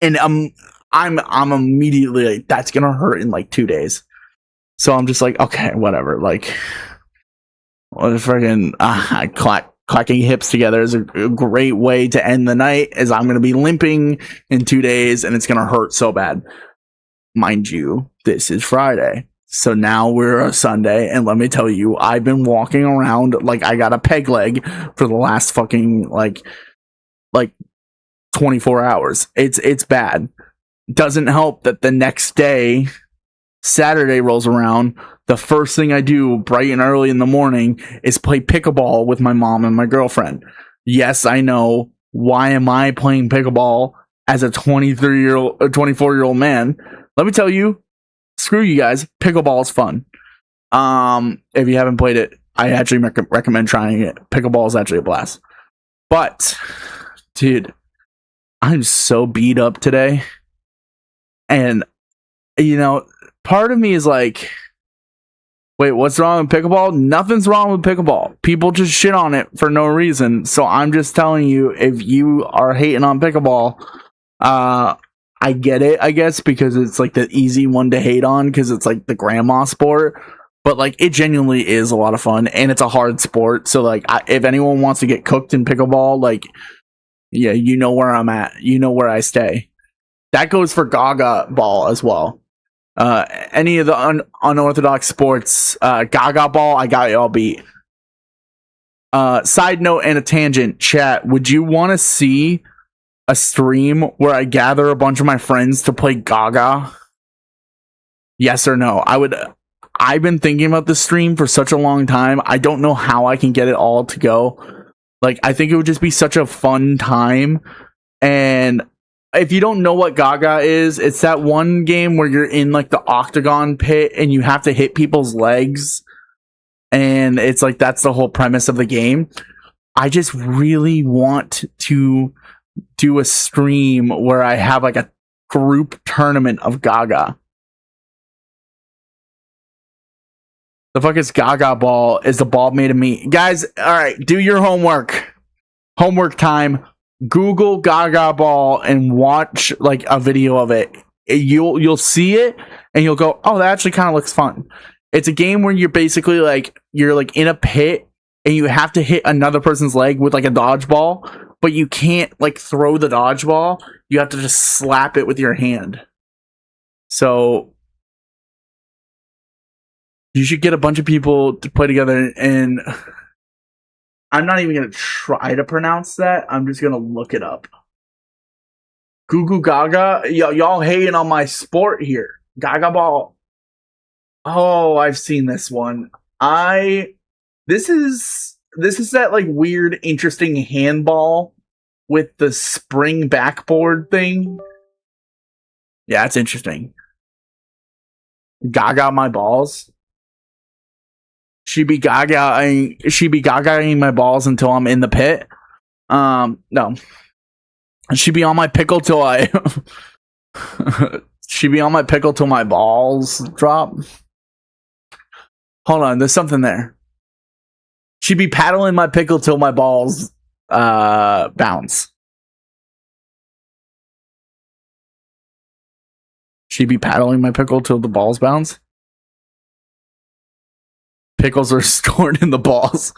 and I'm immediately like, that's gonna hurt in like 2 days. So I'm just like, okay, whatever. Like, well, freaking clacking hips together is a great way to end the night, as I'm going to be limping in 2 days and it's going to hurt so bad. Mind you, this is Friday. So now we're a Sunday, and let me tell you, I've been walking around like I got a peg leg for the last fucking like 24 hours. It's bad. Doesn't help that the next day, Saturday, rolls around. The first thing I do bright and early in the morning is play pickleball with my mom and my girlfriend. Yes, I know. Why am I playing pickleball as a 24-year-old man? Let me tell you, screw you guys. Pickleball is fun. If you haven't played it, I actually recommend trying it. Pickleball is actually a blast. But, dude, I'm so beat up today. And, you know, part of me is like, wait, what's wrong with pickleball? Nothing's wrong with pickleball. People just shit on it for no reason. So I'm just telling you, if you are hating on pickleball, I get it, I guess, because it's like the easy one to hate on, because it's like the grandma sport. But like, it genuinely is a lot of fun, and it's a hard sport. So like, if anyone wants to get cooked in pickleball, like, yeah, you know where I'm at. You know where I stay. That goes for Gaga ball as well. Any of the unorthodox sports, Gaga ball, I got y'all beat. Side note and a tangent, chat, would you want to see a stream where I gather a bunch of my friends to play Gaga? Yes or no? I've been thinking about this stream for such a long time. I don't know how I can get it all to go. Like, I think it would just be such a fun time. And if you don't know what Gaga is, it's that one game where you're in like the octagon pit and you have to hit people's legs. And it's like, that's the whole premise of the game. I just really want to do a stream where I have like a group tournament of Gaga. The fuck is Gaga ball? Is the ball made of meat? Guys, alright, do your homework. Homework time. Google Gaga ball and watch like a video of it. You'll see it and you'll go, oh, that actually kind of looks fun. It's a game where you're basically like, you're like in a pit and you have to hit another person's leg with like a dodgeball, but you can't like throw the dodgeball. You have to just slap it with your hand. So you should get a bunch of people to play together, and I'm not even going to try to pronounce that. I'm just going to look it up. Goo Gaga. Y'all hating on my sport here. Gaga ball. Oh, I've seen this one. This is that like weird, interesting handball with the spring backboard thing. Yeah, it's interesting. Gaga my balls. She be gagaing my balls until I'm in the pit. No. She be on my pickle till she be on my pickle till my balls drop. Hold on, there's something there. She be paddling my pickle till my balls bounce. She be paddling my pickle till the balls bounce. Pickles are stored in the balls.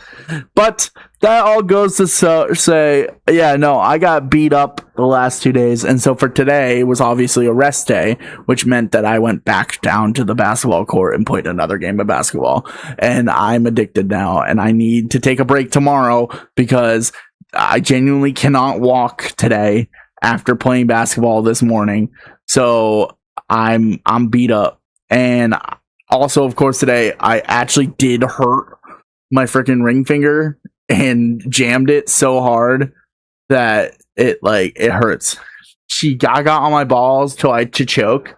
But that all goes to say, yeah, no, I got beat up the last 2 days. And so for today was obviously a rest day, which meant that I went back down to the basketball court and played another game of basketball. And I'm addicted now. And I need to take a break tomorrow because I genuinely cannot walk today after playing basketball this morning. So I'm beat up. And also, of course, today I actually did hurt my freaking ring finger and jammed it so hard that it hurts. She gaga on my balls till I choke.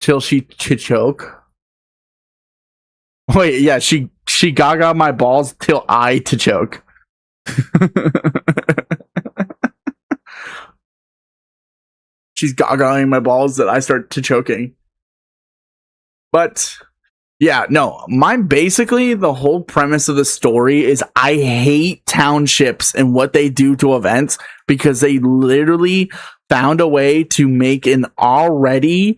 Till she choke. Wait, yeah, she gaga my balls till I choke. She's gagaing my balls that I start choking. But yeah, no, basically the whole premise of the story is I hate townships and what they do to events because they literally found a way to make an already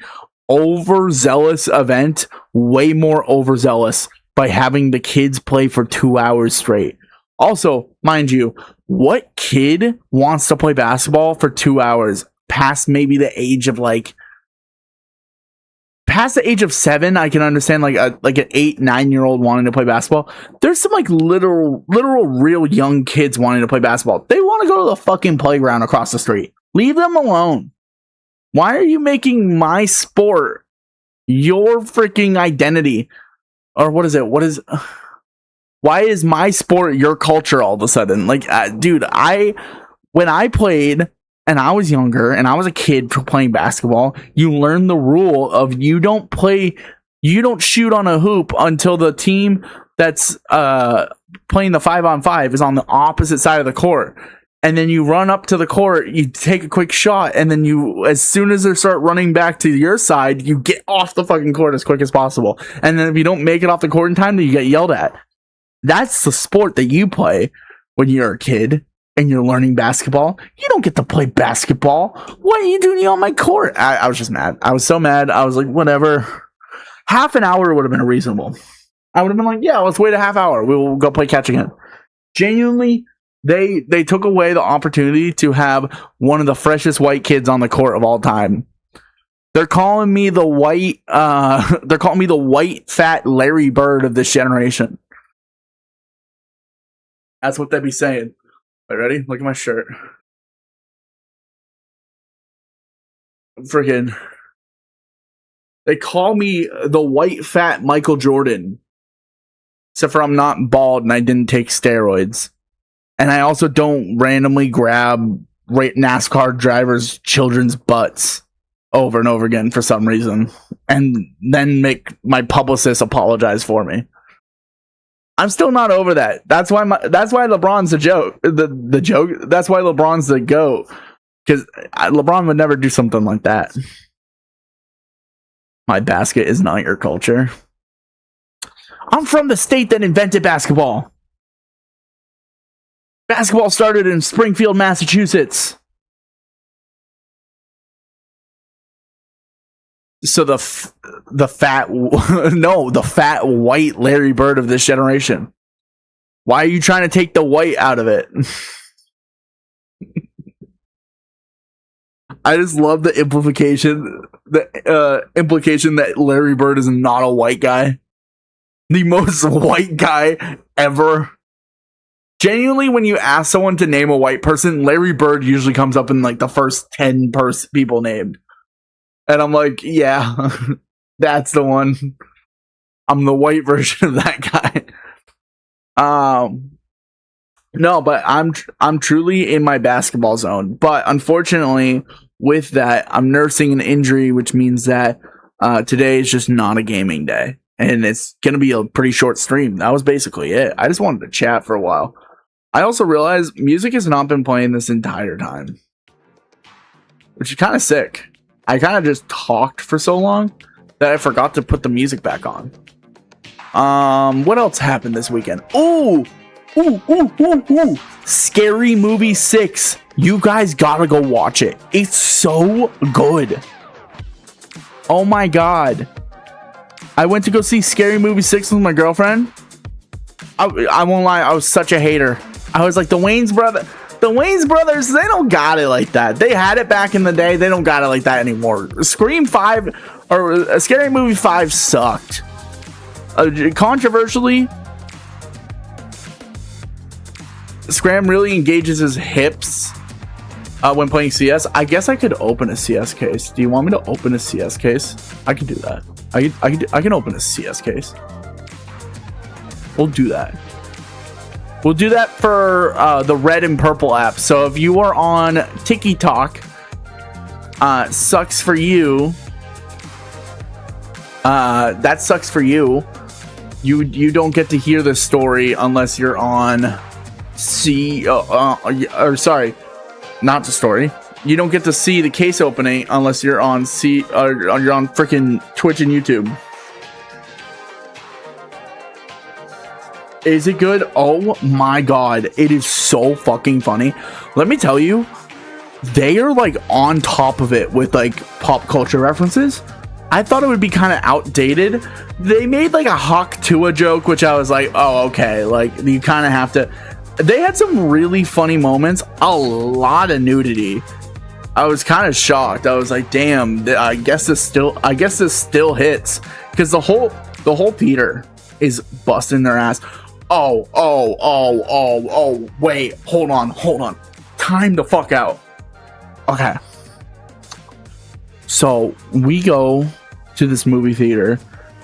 overzealous event way more overzealous by having the kids play for 2 hours straight. Also, mind you, what kid wants to play basketball for 2 hours past maybe the age of past the age of 7? I can understand like an 8-9-year-old wanting to play basketball. There's some literal real young kids wanting to play basketball. They want to go to the fucking playground across the street. Leave them alone. Why are you making my sport your freaking identity? Or what is it? Why is my sport your culture all of a sudden? Dude, when I played and I was younger and I was a kid playing basketball, you learn the rule of you don't shoot on a hoop until the team that's playing the 5-on-5 is on the opposite side of the court. And then you run up to the court, you take a quick shot, and then as soon as they start running back to your side, you get off the fucking court as quick as possible. And then if you don't make it off the court in time, then you get yelled at. That's the sport that you play when you're a kid and you're learning basketball. You don't get to play basketball. What are you doing on my court? I was just mad. I was so mad. I was like, whatever. Half an hour would have been reasonable. I would have been like, yeah, let's wait a half hour. We'll go play catch again. Genuinely, They took away the opportunity to have one of the freshest white kids on the court of all time. They're calling me the white fat Larry Bird of this generation. That's what they'd be saying. Wait, ready? Look at my shirt. Freaking. They call me the white fat Michael Jordan. Except for I'm not bald and I didn't take steroids. And I also don't randomly grab NASCAR drivers' children's butts over and over again for some reason. And then make my publicist apologize for me. I'm still not over that. That's why LeBron's the joke. The joke. That's why LeBron's the GOAT. Because LeBron would never do something like that. My basket is not your culture. I'm from the state that invented basketball. Basketball started in Springfield, Massachusetts. So the fat white Larry Bird of this generation. Why are you trying to take the white out of it? I just love the implication that Larry Bird is not a white guy. The most white guy ever. Genuinely, when you ask someone to name a white person, Larry Bird usually comes up in the first 10 people named. And I'm like, yeah, that's the one. I'm the white version of that guy. No, but I'm truly in my basketball zone. But unfortunately, with that, I'm nursing an injury, which means that today is just not a gaming day. And it's going to be a pretty short stream. That was basically it. I just wanted to chat for a while. I also realized music has not been playing this entire time, which is kind of sick. I kind of just talked for so long that I forgot to put the music back on. What else happened this weekend? Ooh! Scary Movie 6. You guys gotta go watch it. It's so good. Oh my god. I went to go see Scary Movie 6 with my girlfriend. I won't lie, I was such a hater. I was like, the Wayans brothers, they don't got it like that. They had it back in the day. They don't got it like that anymore. Scream 5 or Scary Movie 5 sucked. Controversially, Scram really engages his hips when playing CS. I guess I could open a CS case. Do you want me to open a CS case? I can do that. I can open a CS case. We'll do that. We'll do that for the red and purple app. So if you are on TikTok, sucks for you. That sucks for you. You don't get to hear the story unless you're on or sorry, not the story. You don't get to see the case opening unless you're on you're on freaking Twitch and YouTube. Is it good? Oh my god, it is so fucking funny. Let me tell you, they are like on top of it with like pop culture references. I thought it would be kind of outdated. They made like a Hawk Tua joke, which I was like, oh, okay. Like, you kind of have to. They had some really funny moments, a lot of nudity. I was kind of shocked. I was like, damn, I guess this still hits, because the whole theater is busting their ass. Oh, wait, hold on. Time the fuck out. Okay. So we go to this movie theater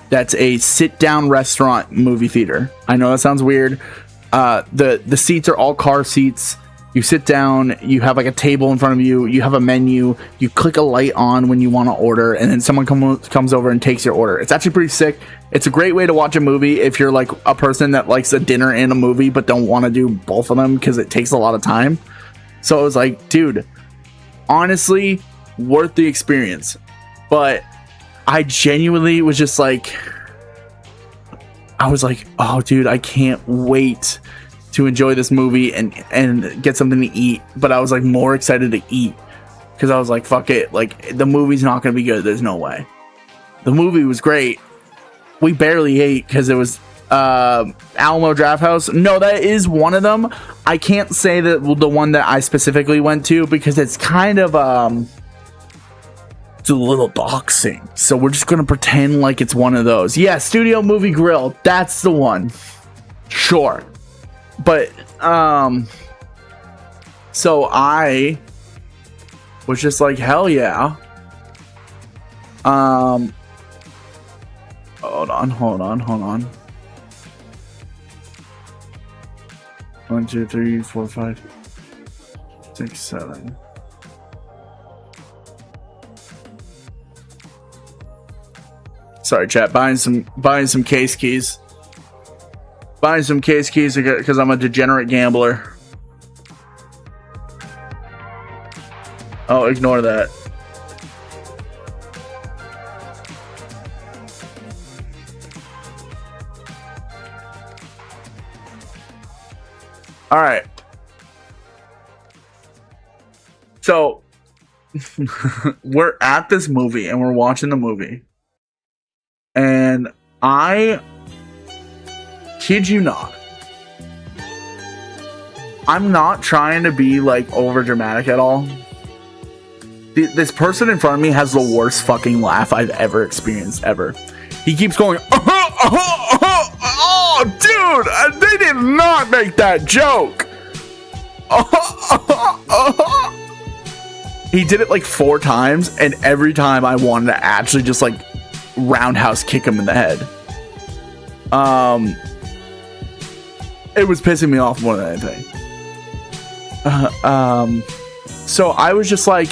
that's a sit-down restaurant movie theater. I know that sounds weird. The seats are all car seats. You sit down, you have like a table in front of you, you have a menu, you click a light on when you want to order, and then someone comes over and takes your order. It's actually pretty sick. It's a great way to watch a movie if you're like a person that likes a dinner and a movie but don't want to do both of them because it takes a lot of time. So I was like, dude, honestly, worth the experience. But I genuinely was just like, I was like, oh dude, I can't wait to enjoy this movie and get something to eat. But I was like more excited to eat because I was like, fuck it, like the movie's not gonna be good. There's no way. The movie was great. We barely ate because it was Alamo Drafthouse. No, that is one of them. I can't say that the one that I specifically went to because it's kind of it's a little doxing, so we're just gonna pretend like it's one of those. Yeah, Studio Movie Grill, that's the one. Sure. But so I was just like, hell yeah. Hold on. 1, 2, 3, 4, 5, 6, 7. Sorry, chat. Buying some case keys. Buying some case keys because I'm a degenerate gambler. Oh, ignore that. All right. So we're at this movie and we're watching the movie. And I kid you not, I'm not trying to be like over dramatic at all. This person in front of me has the worst fucking laugh I've ever experienced ever. He keeps going, oh, dude, they did not make that joke. He did it like 4 times, and every time I wanted to actually just like roundhouse kick him in the head. It was pissing me off more than anything. So I was just like,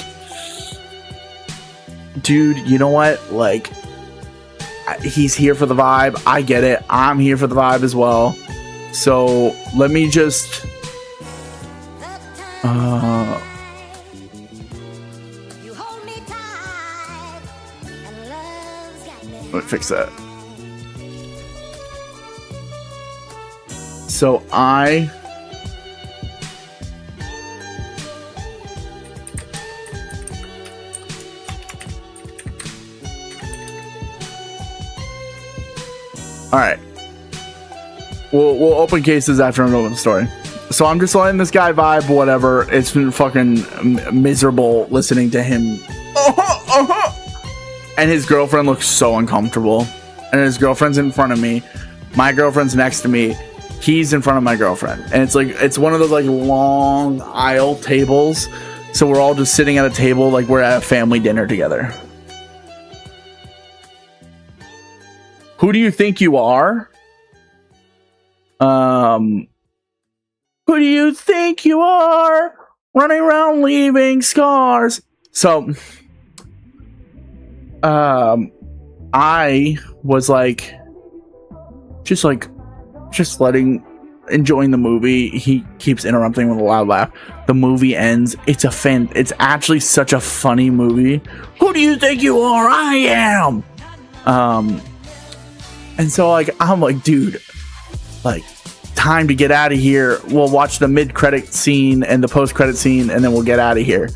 dude, you know what? Like, he's here for the vibe. I get it. I'm here for the vibe as well. So let me just let me fix that. So all right. We'll open cases after I'm over the story. So I'm just letting this guy vibe, whatever. It's been fucking miserable listening to him. And his girlfriend looks so uncomfortable. And his girlfriend's in front of me. My girlfriend's next to me. he's in front of my girlfriend, and it's one of those like long aisle tables, so we're all just sitting at a table like we're at a family dinner together. Who do you think you are? Who do you think you are? Running around leaving scars. So, I was like, just enjoying the movie. He keeps interrupting with a loud laugh. The movie ends. It's actually such a funny movie. Who do you think you are? I am. And so like, I'm like, dude, like, time to get out of here. We'll watch the mid-credit scene and the post-credit scene, and then we'll get out of here.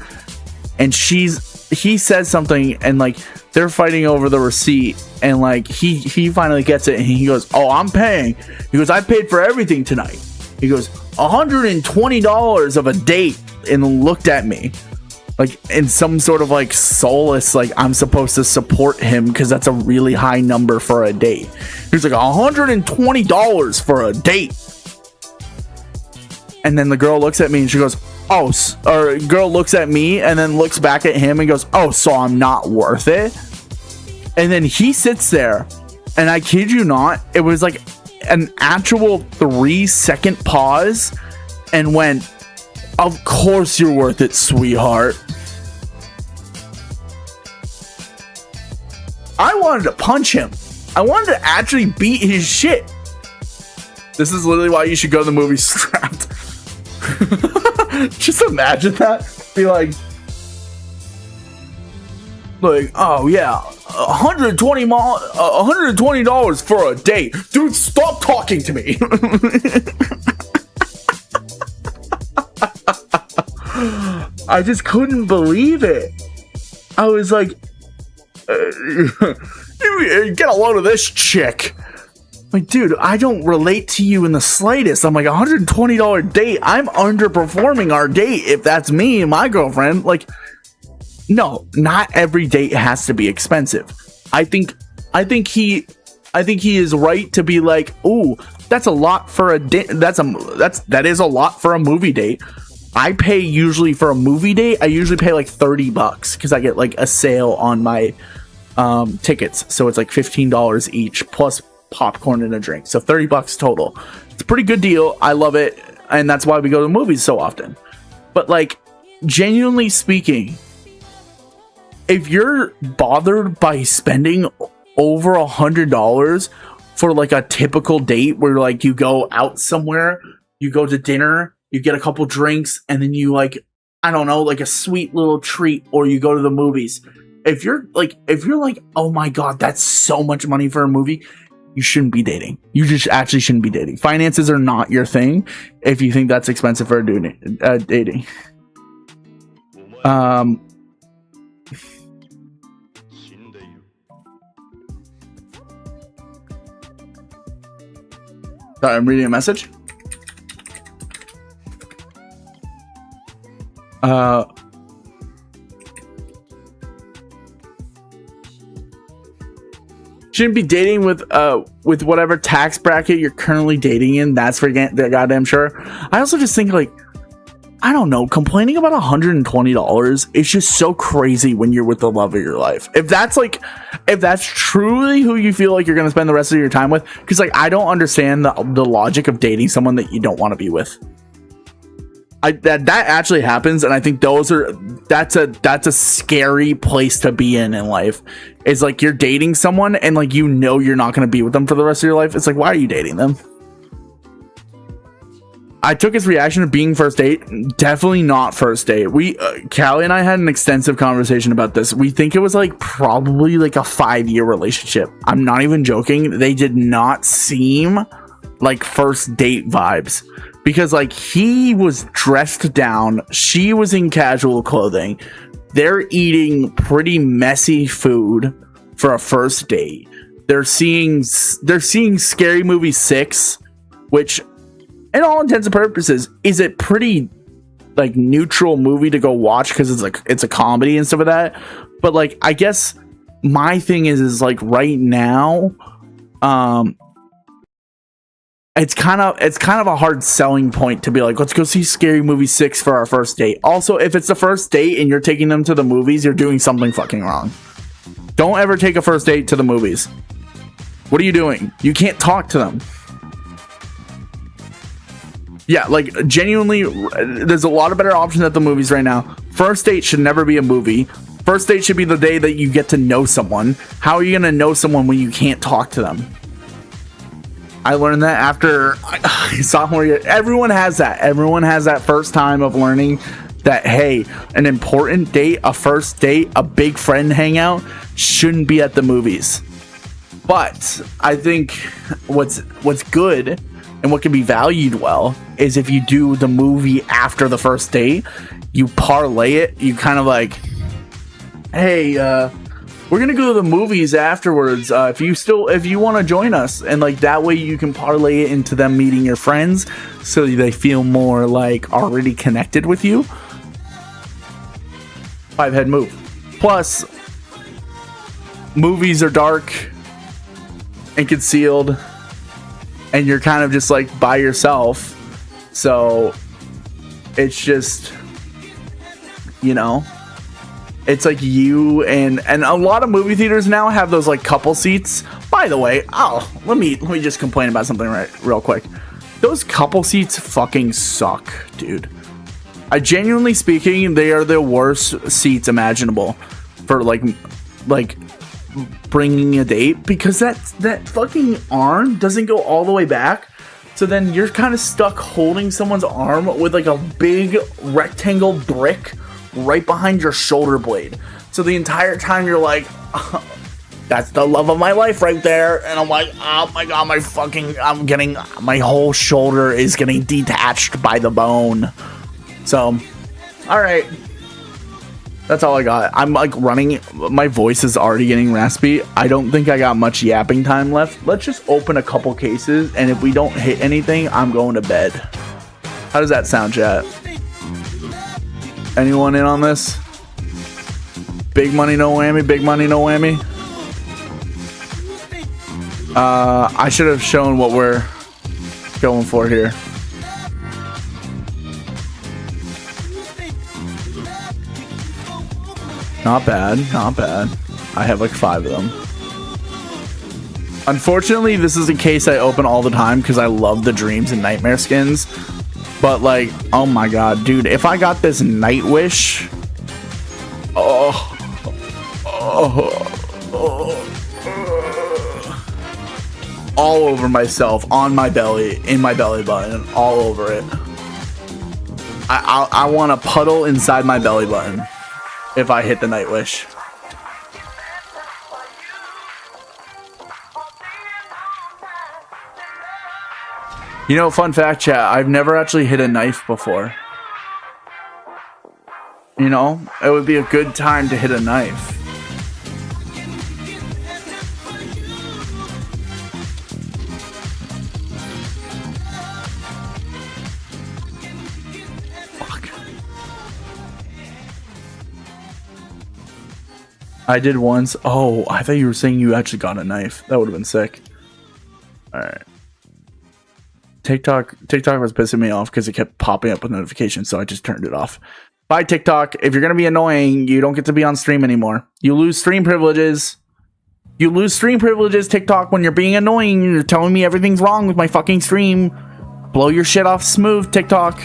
And he says something, and like, they're fighting over the receipt, and like, he finally gets it, and he goes, oh, I'm paying. He goes, I paid for everything tonight. He goes, $120 of a date, and looked at me like in some sort of like solace, like I'm supposed to support him because that's a really high number for a date. He's like, $120 for a date. And then the girl looks at me and she goes, oh, or girl looks at me and then looks back at him and goes, oh, so I'm not worth it. And then he sits there, and I kid you not, it was like an actual 3-second pause, and went, of course you're worth it, sweetheart. I wanted to punch him. I wanted to actually beat his shit. This is literally why you should go to the movie Strapped. Just imagine that. Be like, oh yeah, $120 for a date. Dude, stop talking to me. I just couldn't believe it. I was like, get a load of this chick. Like, dude, I don't relate to you in the slightest. I'm like, $120 date. I'm underperforming our date if that's me and my girlfriend. Like, no, not every date has to be expensive. I think he is right to be like, ooh, that's a lot for a date. That is a lot for a movie date. I pay usually for a movie date. I usually pay like $30 because I get like a sale on my tickets. So it's like $15 each plus popcorn and a drink. So $30 total. It's a pretty good deal. I love it. And that's why we go to movies so often. But like, genuinely speaking, if you're bothered by spending over $100 for like a typical date where like you go out somewhere, you go to dinner, you get a couple drinks, and then you like, I don't know, like a sweet little treat, or you go to the movies. If you're like, oh my God, that's so much money for a movie, you shouldn't be dating. You just actually shouldn't be dating. Finances are not your thing if you think that's expensive for dating. Sorry, I'm reading a message. Shouldn't be dating with whatever tax bracket you're currently dating in. That's for goddamn sure. I also just think, like, I don't know, complaining about $120 is just so crazy when you're with the love of your life. If that's truly who you feel like you're gonna spend the rest of your time with, because like I don't understand the logic of dating someone that you don't want to be with. That actually happens, and I think that's a scary place to be in life. It's like you're dating someone and like you know you're not going to be with them for the rest of your life. It's like, why are you dating them? I took his reaction to being first date. Definitely not first date. Callie and I had an extensive conversation about this. We think it was like probably like a 5-year relationship. I'm not even joking. They did not seem like first date vibes. Because like he was dressed down, she was in casual clothing. They're eating pretty messy food for a first date. They're seeing Scary Movie 6, which, in all intents and purposes, is a pretty like neutral movie to go watch because it's a comedy and stuff like that. But like, I guess my thing is like right now, it's kind of a hard selling point to be like, let's go see Scary Movie 6 for our first date. Also, if it's the first date and you're taking them to the movies, you're doing something fucking wrong. Don't ever take a first date to the movies. What are you doing? You can't talk to them. Yeah, like, genuinely, there's a lot of better options at the movies right now. First date should never be a movie. First date should be the day that you get to know someone. How are you going to know someone when you can't talk to them? I learned that after sophomore year. Everyone has that. Everyone has that first time of learning that, hey, an important date, a first date, a big friend hangout shouldn't be at the movies. But I think what's good and what can be valued well is if you do the movie after the first date, you parlay it. You kind of like, hey, we're gonna go to the movies afterwards. If you want to join us, and like that way you can parlay it into them meeting your friends, so they feel more like already connected with you. 5-head move. Plus, movies are dark and concealed, and you're kind of just like by yourself. So it's just, it's like you and a lot of movie theaters now have those like couple seats. By the way, let me just complain about something real quick. Those couple seats fucking suck, dude. I genuinely speaking, they are the worst seats imaginable for like bringing a date, because that fucking arm doesn't go all the way back. So then you're kind of stuck holding someone's arm with like a big rectangle brick right behind your shoulder blade. So the entire time you're like, that's the love of my life right there. And I'm like, oh my god, my whole shoulder is getting detached by the bone. So, all right. That's all I got. I'm like running. My voice is already getting raspy. I don't think I got much yapping time left. Let's just open a couple cases, and if we don't hit anything, I'm going to bed. How does that sound, chat? Anyone in on this? Big money, no whammy. Big money, no whammy. I should have shown what we're going for here. Not bad, not bad. I have like 5 of them. Unfortunately, this is a case I open all the time because I love the Dreams and Nightmare skins. But like, oh my god, dude, if I got this Nightwish, all over myself, on my belly, in my belly button, all over it. I want a puddle inside my belly button if I hit the Nightwish. Fun fact, chat, I've never actually hit a knife before. It would be a good time to hit a knife. Fuck. I did once. Oh, I thought you were saying you actually got a knife. That would have been sick. Alright. TikTok was pissing me off because it kept popping up with notifications, so I just turned it off. Bye, TikTok. If you're going to be annoying, you don't get to be on stream anymore. You lose stream privileges. You lose stream privileges, TikTok, when you're being annoying. You're telling me everything's wrong with my fucking stream. Blow your shit off smooth, TikTok.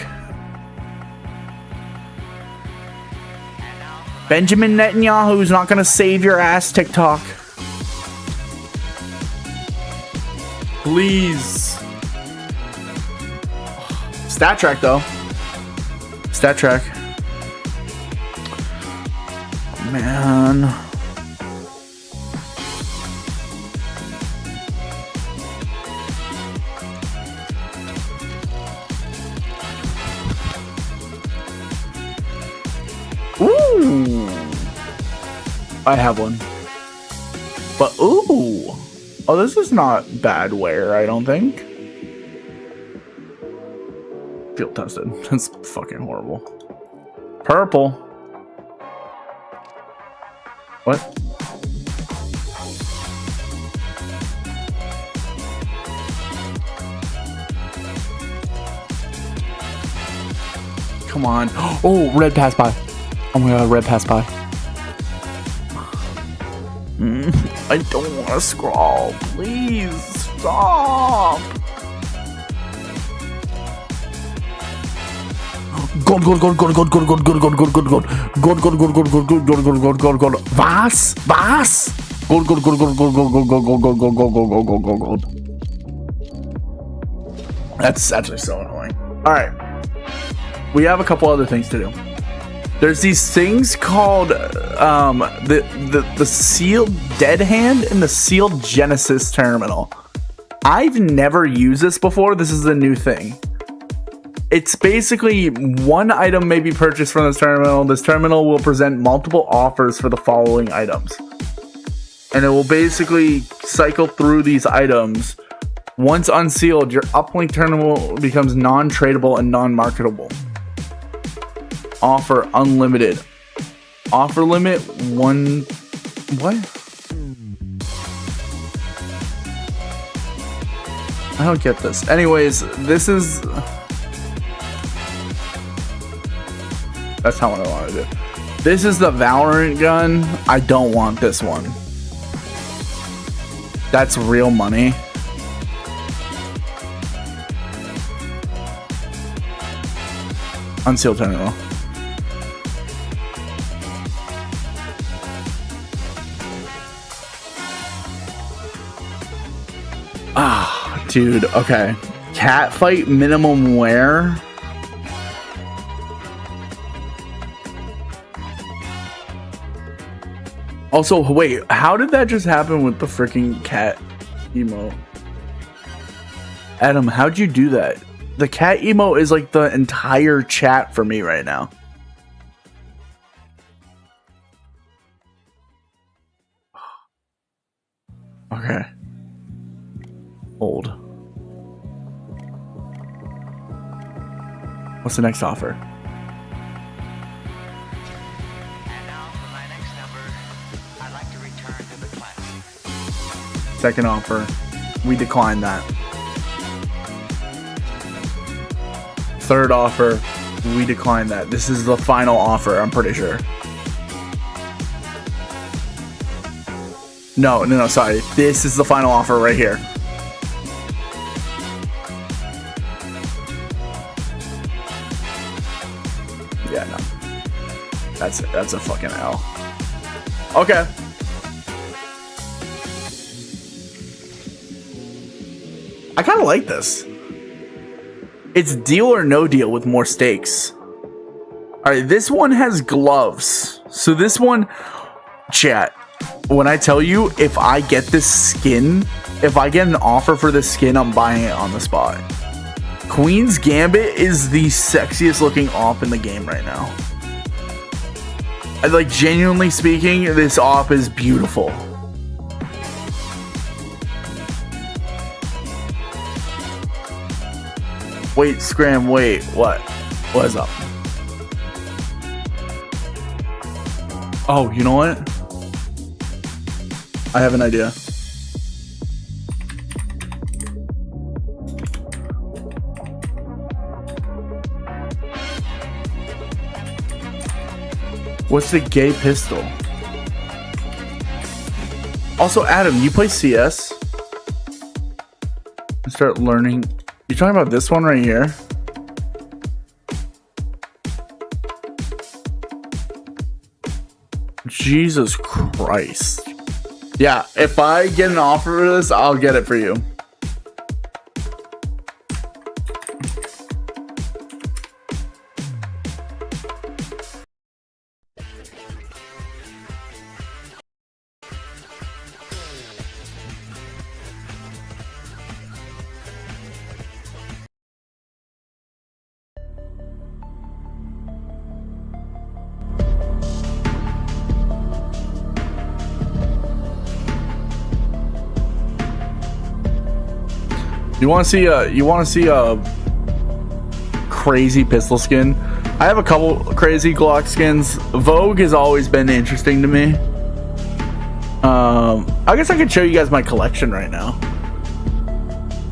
Benjamin Netanyahu's not going to save your ass, TikTok. Please. Stat track, though. Stat track. Oh, man. Ooh. I have one. But, ooh. Oh, this is not bad wear, I don't think. Field tested. That's fucking horrible. Purple. What? come on. Oh, red pass by. Oh my god, red pass by. I don't want to scroll. Please stop. Gold. Was? Gold. That's actually so annoying. All right, we have a couple other things to do. There's these things called the sealed dead hand and the sealed Genesis terminal. I've never used this before. This is a new thing. It's basically one item may be purchased from this terminal. This terminal will present multiple offers for the following items. And it will basically cycle through these items. Once unsealed, your uplink terminal becomes non-tradable and non-marketable. Offer unlimited. Offer limit one. What? I don't get this. Anyways, this is. That's not what I want to do. This is the Valorant gun. I don't want this one. That's real money. Unsealed terminal. Ah, dude. Okay. Cat fight minimum wear. Also, wait, how did that just happen with the freaking cat emote? Adam, how'd you do that? The cat emote is like the entire chat for me right now. Okay. Hold. What's the next offer? Second offer, we decline that. Third offer, we decline that. This is the final offer, I'm pretty sure. No, sorry. This is the final offer right here. Yeah, no. That's a fucking L. Okay. I kind of like this. It's deal or no deal with more stakes. Alright, this one has gloves. So this one, chat, when I tell you, if I get this skin, if I get an offer for this skin, I'm buying it on the spot. Queen's Gambit is the sexiest looking op in the game right now. Like, genuinely speaking, this op is beautiful. Wait, Scram, wait, what? What is up? Oh, you know what? I have an idea. What's the gay pistol? Also, Adam, you play CS? Start learning. You talking about this one right here? Jesus Christ. Yeah, if I get an offer for this, I'll get it for you. You want to see a crazy pistol skin? I have a couple crazy Glock skins. Vogue has always been interesting to me. I guess I could show you guys my collection right now.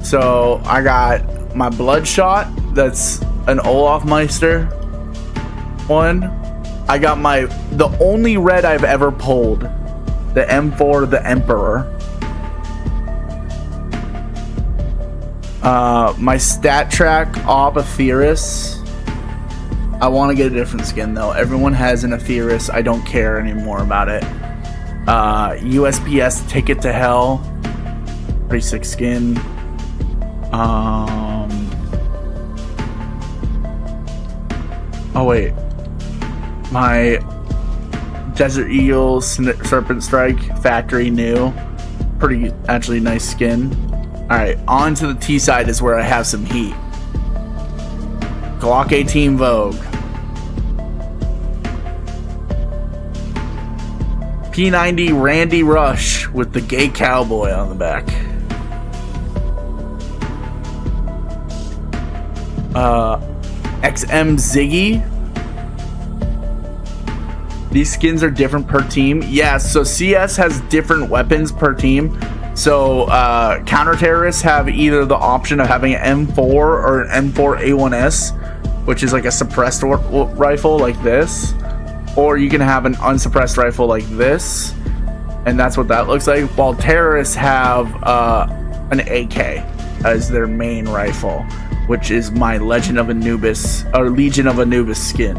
So I got my Bloodshot. That's an Olaf Meister. one, I got the only red I've ever pulled, the M4, the Emperor. My stat track Aetherius. I want to get a different skin though. Everyone has an Aetherius. I don't care anymore about it. USPS Ticket to Hell. Pretty sick skin. Oh wait. My Desert Eagle Serpent Strike Factory New. Pretty actually nice skin. Alright, on to the T side is where I have some heat. Glock 18 Vogue. P90 Randy Rush with the gay cowboy on the back. XM Ziggy. These skins are different per team. Yeah, so CS has different weapons per team. So counter-terrorists have either the option of having an M4 or an M4A1S, which is like a suppressed rifle like this, or you can have an unsuppressed rifle like this, and that's what that looks like, while terrorists have an AK as their main rifle, which is my Legion of Anubis or Legion of Anubis skin,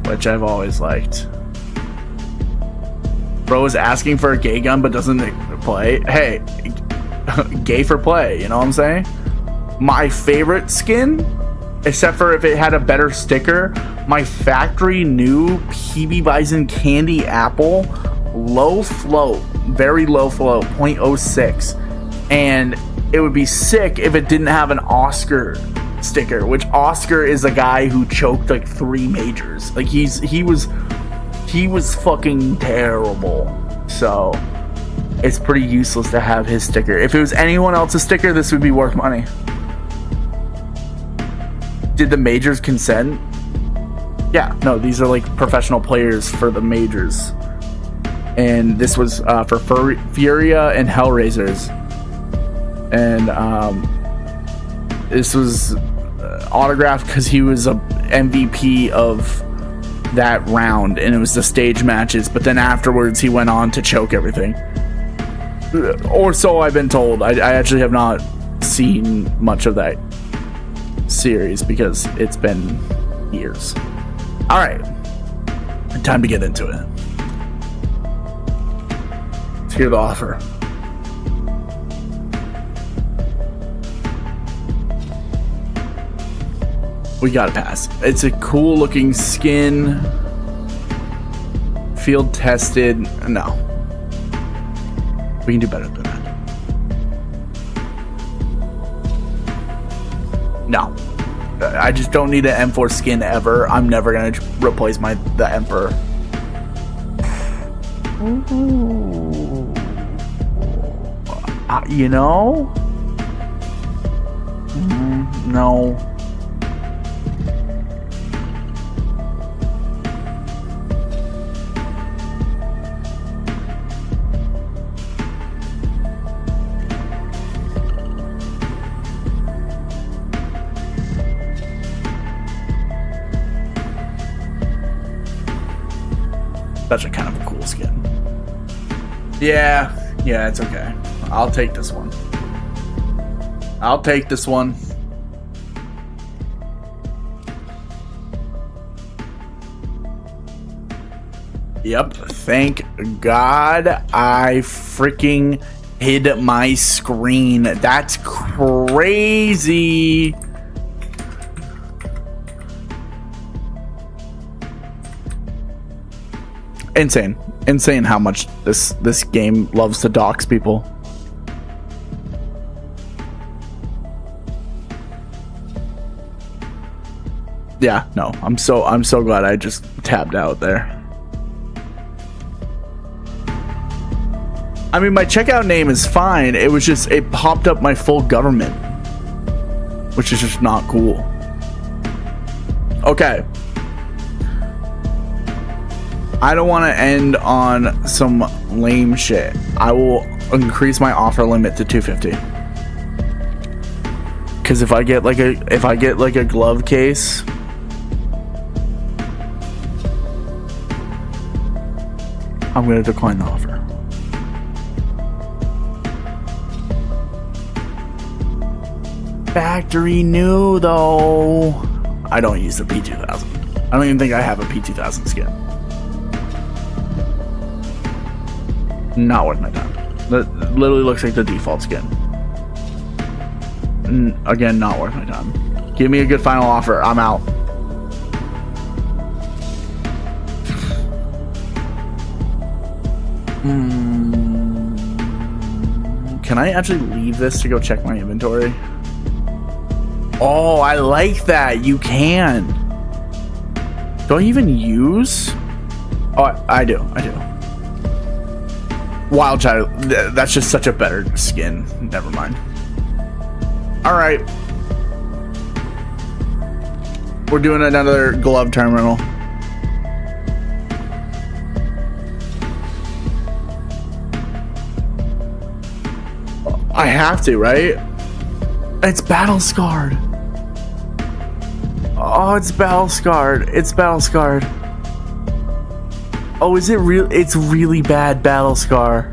which I've always liked. Bro is asking for a gay gun but doesn't play. Hey, gay for play, you know what I'm saying? My favorite skin, except for if it had a better sticker, my factory new PB Bison Candy Apple, low float, very low float, 0.06, and it would be sick if it didn't have an Oscar sticker, which Oscar is a guy who choked like 3 majors. Like he was fucking terrible. So it's pretty useless to have his sticker. If it was anyone else's sticker, this would be worth money. Did the majors consent? Yeah, no, these are like professional players for the majors. And this was for Furia and Hellraisers. And this was autographed because he was a MVP of that round, and it was the stage matches, but then afterwards he went on to choke everything, or so I've been told. I actually have not seen much of that series because it's been years. All right, time to get into it. Let's hear the offer. We gotta pass. It's a cool looking skin. Field tested. No. We can do better than that. No. I just don't need an M4 skin ever. I'm never gonna replace the Emperor. Ooh. You know? No. Such a kind of a cool skin. Yeah, it's okay. I'll take this one. Yep, thank God I freaking hid my screen. That's crazy. Insane how much this game loves to dox people. Yeah, no, I'm so glad I just tabbed out there. I mean, my checkout name is fine. It was just, it popped up my full government, which is just not cool. Okay. I don't want to end on some lame shit. I will increase my offer limit to 250. Because if I get like a glove case, I'm gonna decline the offer. Factory new though. I don't use the P2000. I don't even think I have a P2000 skin. Not worth my time. That literally looks like the default skin. Again, not worth my time. Give me a good final offer. I'm out. Can I actually leave this to go check my inventory? Oh, I like that. You can. Do I even use? Oh, I do. Wild Child. That's just such a better skin. Never mind. All right. We're doing another glove terminal. I have to, right? It's battle scarred. Oh, it's battle scarred. It's battle scarred. Oh, is it real? It's really bad battle scar.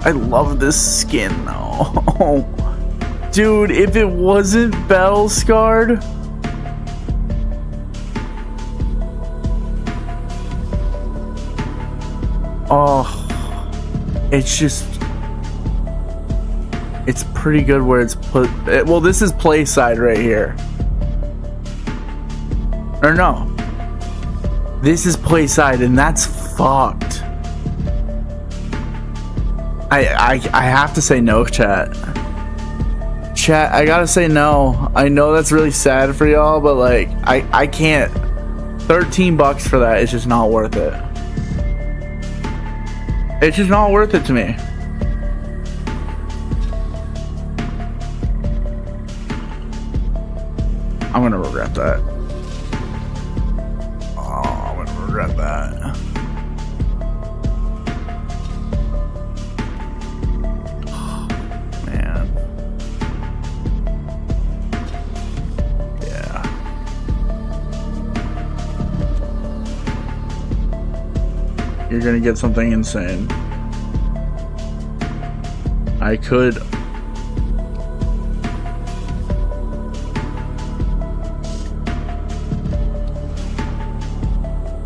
I love this skin though. Dude, if it wasn't battle scarred. Oh, it's pretty good where it's put. Well, this is play side right here. Or no, this is play side, and that's fucked. I have to say no, chat. Chat, I gotta say no. I know that's really sad for y'all, but like, I can't. $13 for that is just not worth it. It's just not worth it to me. I'm gonna regret that. Oh, I'm gonna regret that. Oh, man. Yeah. You're gonna get something insane. I could.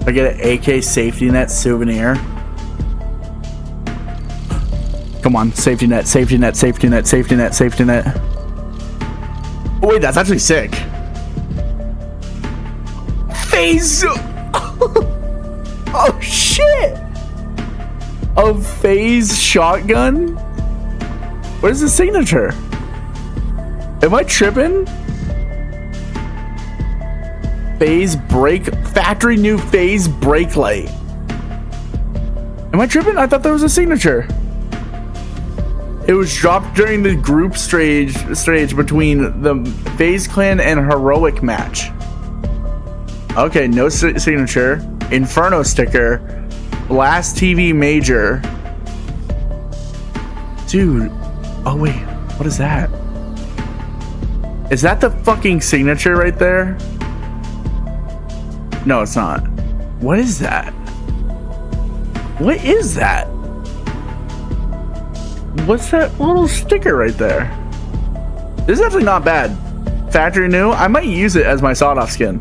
I get an AK safety net souvenir. Come on, safety net, safety net, safety net, safety net, safety net. Oh wait, that's actually sick. Phase. Oh shit! A phase shotgun? What is the signature? Am I tripping? Phase brake, factory new phase brake light. Am I tripping? I thought there was a signature. It was dropped during the group stage between the FaZe Clan and Heroic match. Okay, no signature. Inferno sticker. Blast TV Major. Dude. Oh wait, what is that? Is that the fucking signature right there? No, it's not. What is that? What is that? What's that little sticker right there? This is actually not bad. Factory new. I might use it as my sawed-off skin,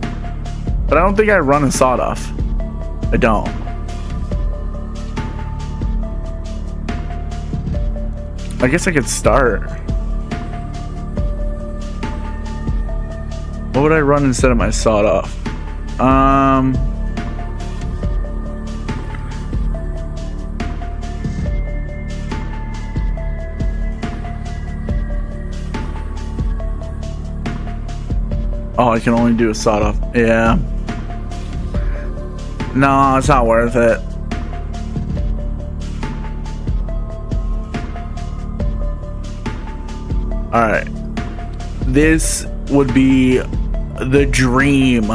but I don't think I run a sawed-off. I don't. I guess I could start. What would I run instead of my sawed-off? Oh, I can only do a sawed-off. Yeah. No, it's not worth it. Alright. This would be the dream.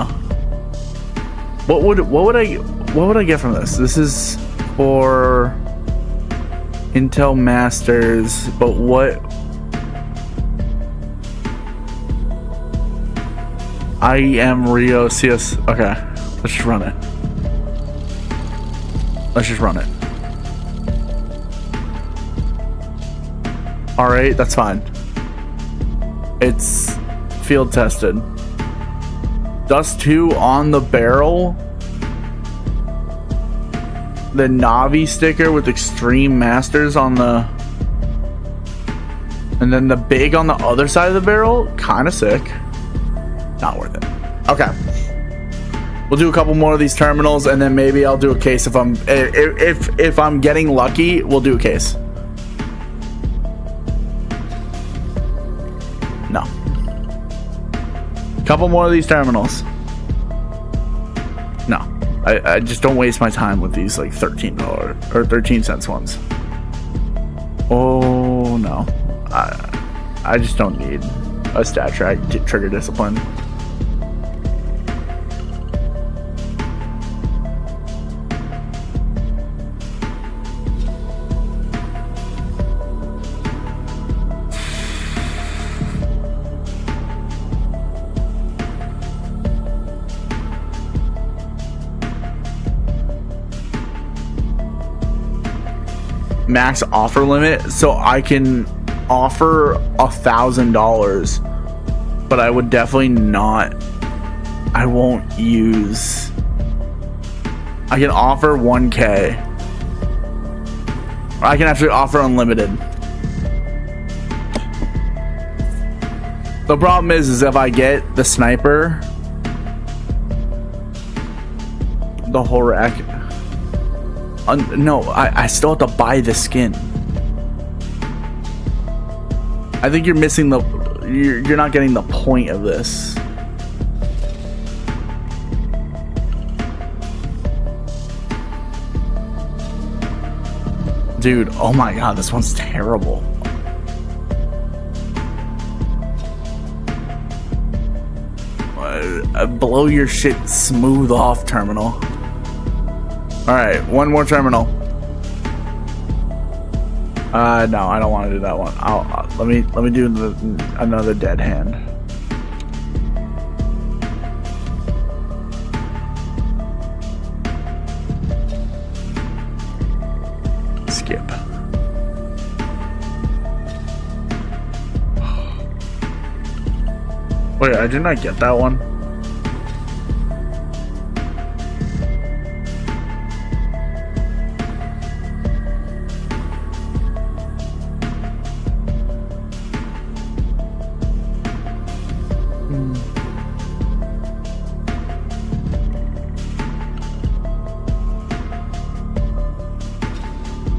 What would I get from this? This is for Intel Masters, but what? I am Rio CS. Okay, let's just run it. Let's just run it. Alright, that's fine. It's field tested. Dust 2 on the barrel. The Navi sticker with Extreme Masters on the... And then the big on the other side of the barrel. Kind of sick. Not worth it. Okay. We'll do a couple more of these terminals, and then maybe I'll do a case if I'm getting lucky. We'll do a case. No. Couple more of these terminals. No. I just don't waste my time with these like $13 or 13 cents ones. Oh no. I just don't need a stat track trigger discipline. Max offer limit, so I can offer $1,000, but I would definitely not. I won't use. I can offer 1K. I can actually offer unlimited. The problem is if I get the sniper, the whole rack. No, I still have to buy the skin. I think you're missing the... You're not getting the point of this. Dude, oh my god, this one's terrible. Blow your shit smooth off, terminal. Alright, one more terminal. No, I don't want to do that one. Let me do another dead hand. Skip. Wait, I did not get that one.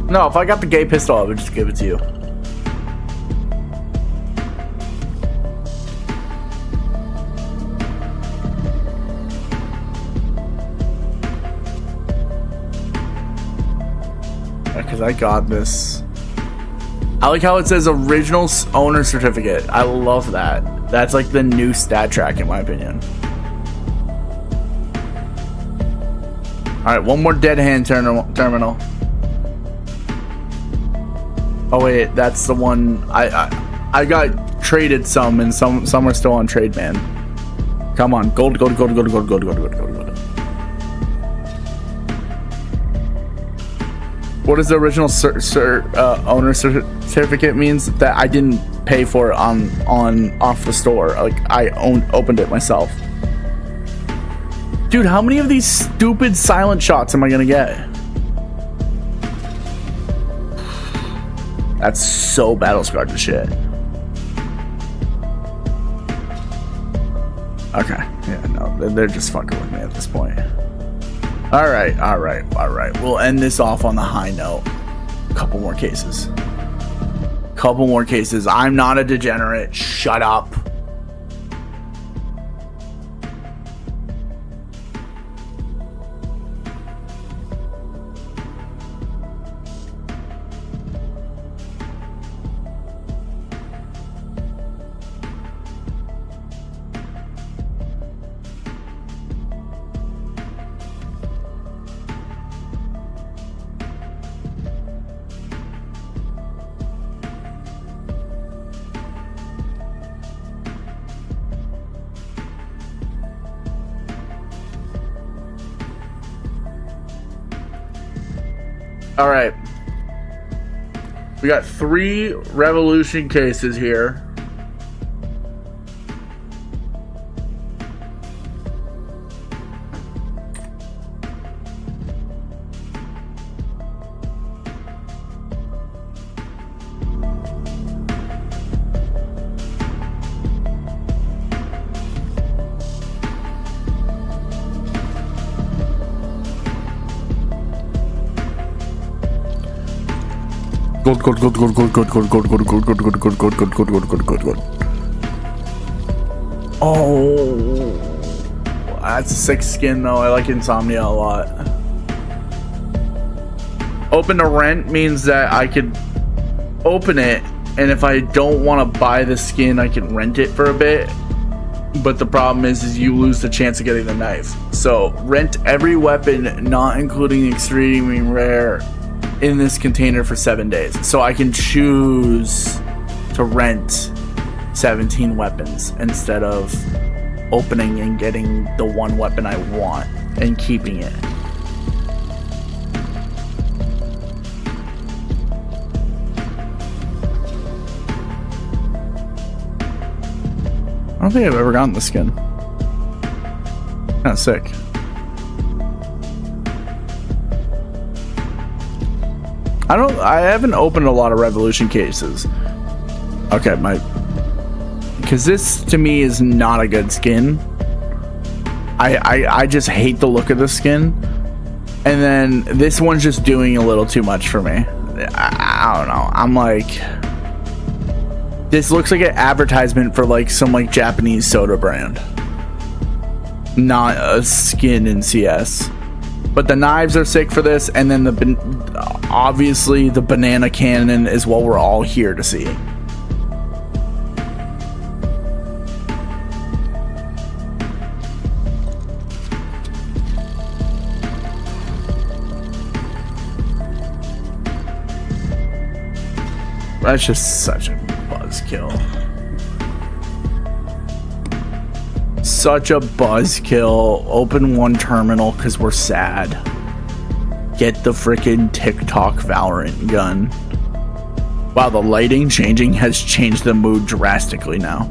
No, if I got the gay pistol, I would just give it to you. Because I got this. I like how it says original owner certificate. I love that. That's like the new stat track in my opinion. Alright, one more dead hand terminal. Oh wait, that's the one I got traded some, and some are still on trade, man. Come on, gold. What is the original owner certificate means? That I didn't pay for it off the store. Like I opened it myself. Dude, how many of these stupid silent shots am I gonna get? That's so battle scarred to shit. Okay. Yeah, no, they're just fucking with me at this point. Alright. We'll end this off on the high note. Couple more cases. I'm not a degenerate. Shut up. All right. We got 3 revolution cases here. Good. Oh, that's a sick skin though. I like Insomnia a lot. Open to rent means that I could open it, and if I don't want to buy the skin, I can rent it for a bit. But the problem is you lose the chance of getting the knife. So rent every weapon, not including extremely rare, in this container for 7 days. So I can choose to rent 17 weapons instead of opening and getting the one weapon I want and keeping it. I don't think I've ever gotten the skin. Kind of sick. I haven't opened a lot of Revolution cases. Okay, because this to me is not a good skin. I just hate the look of the skin. And then this one's just doing a little too much for me. I don't know. I'm like, this looks like an advertisement for like some like Japanese soda brand, not a skin in CS. But the knives are sick for this, and then obviously the banana cannon is what we're all here to see. That's just such a buzzkill. Such a buzzkill. Open one terminal because we're sad. Get the freaking TikTok Valorant gun. Wow, the lighting changing has changed the mood drastically now.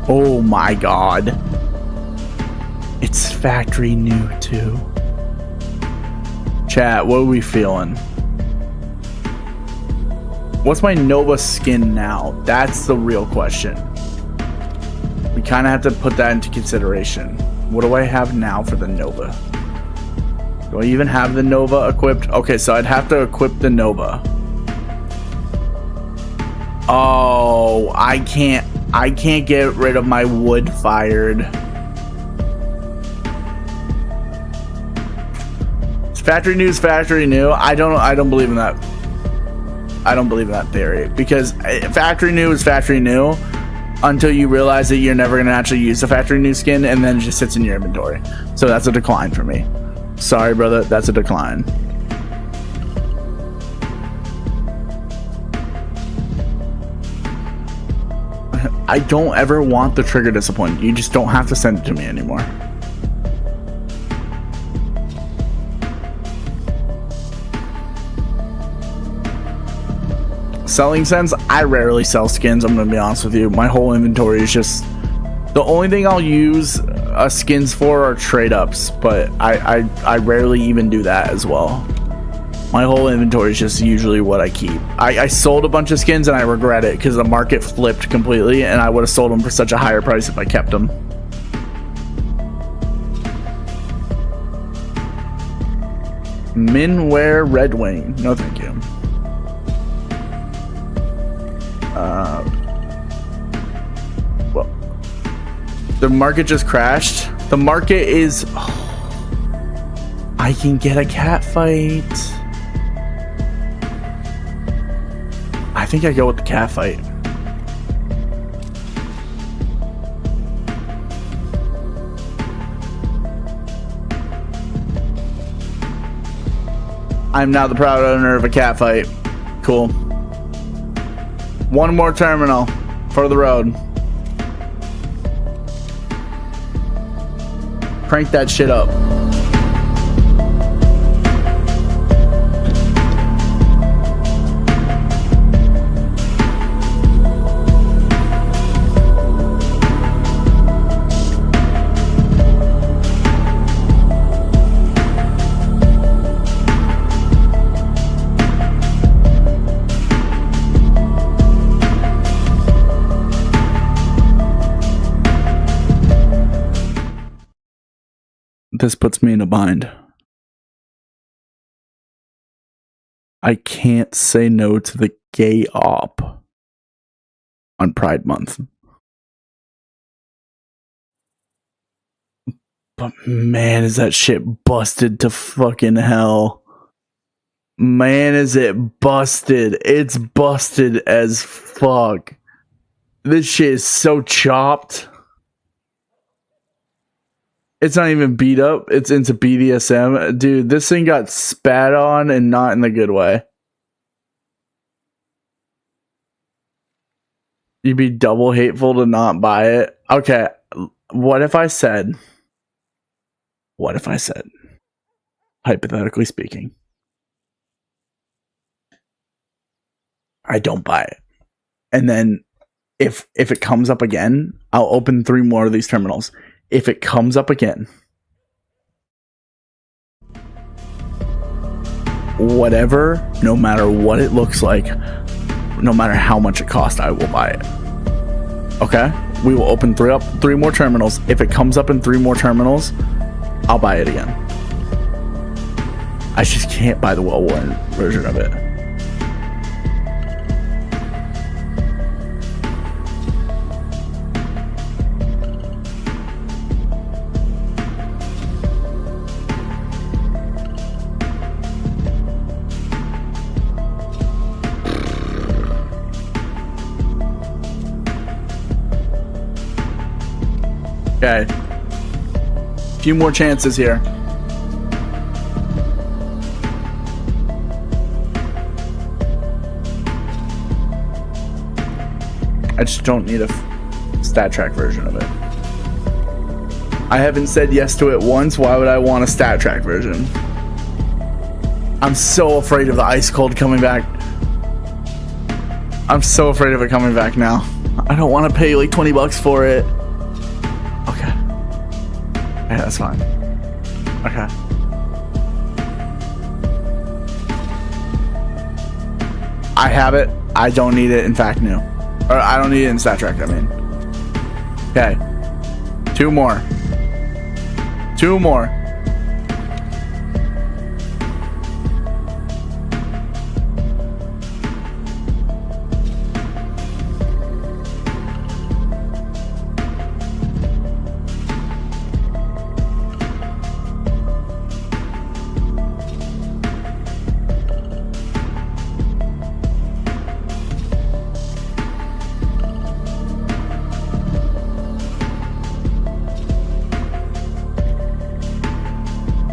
Oh my god. It's factory new too. Chat, what are we feeling? What's my Nova skin now? That's the real question. We kind of have to put that into consideration. What do I have now for the Nova? Do I even have the Nova equipped? Okay, so I'd have to equip the Nova. Oh, I can't get rid of my wood fired. Factory new is factory new. I don't believe in that. I don't believe in that theory, because factory new is factory new until you realize that you're never going to actually use the factory new skin, and then it just sits in your inventory. So that's a decline for me. Sorry, brother, that's a decline. I don't ever want the trigger disappointment. You just don't have to send it to me anymore. Selling sense, I rarely sell skins, I'm gonna be honest with you. My whole inventory is just, the only thing I'll use skins for are trade ups, but I rarely even do that as well. My whole inventory is just usually what I keep. I sold a bunch of skins and I regret it because the market flipped completely, and I would have sold them for such a higher price if I kept them. Minware Red Wing, no thank you. Well, the market just crashed. The market is, oh, I can get a cat fight. I think I go with the cat fight. I'm now the proud owner of a cat fight. Cool. One more terminal for the road. Crank that shit up. This puts me in a bind. I can't say no to the gay op on Pride Month. But man, is that shit busted to fucking hell. Man, is it busted. It's busted as fuck. This shit is so chopped. It's not even beat up. It's into BDSM. Dude, this thing got spat on and not in the good way. You'd be double hateful to not buy it. Okay, what if I said, hypothetically speaking, I don't buy it. And then if it comes up again, I'll open 3 more of these terminals. If it comes up again, whatever, no matter what it looks like, no matter how much it costs, I will buy it. Okay? We will open 3 more terminals. If it comes up in 3 more terminals, I'll buy it again. I just can't buy the well-worn version of it. Okay. A few more chances here. I just don't need a stat track version of it. I haven't said yes to it once. Why would I want a stat track version? I'm so afraid of the ice cold coming back. I'm so afraid of it coming back now. I don't want to pay like $20 for it. Okay. Yeah, that's fine. Okay. I have it. I don't need it in fact new. Or I don't need it in Stat Trek, I mean. Okay. 2 more. 2 more.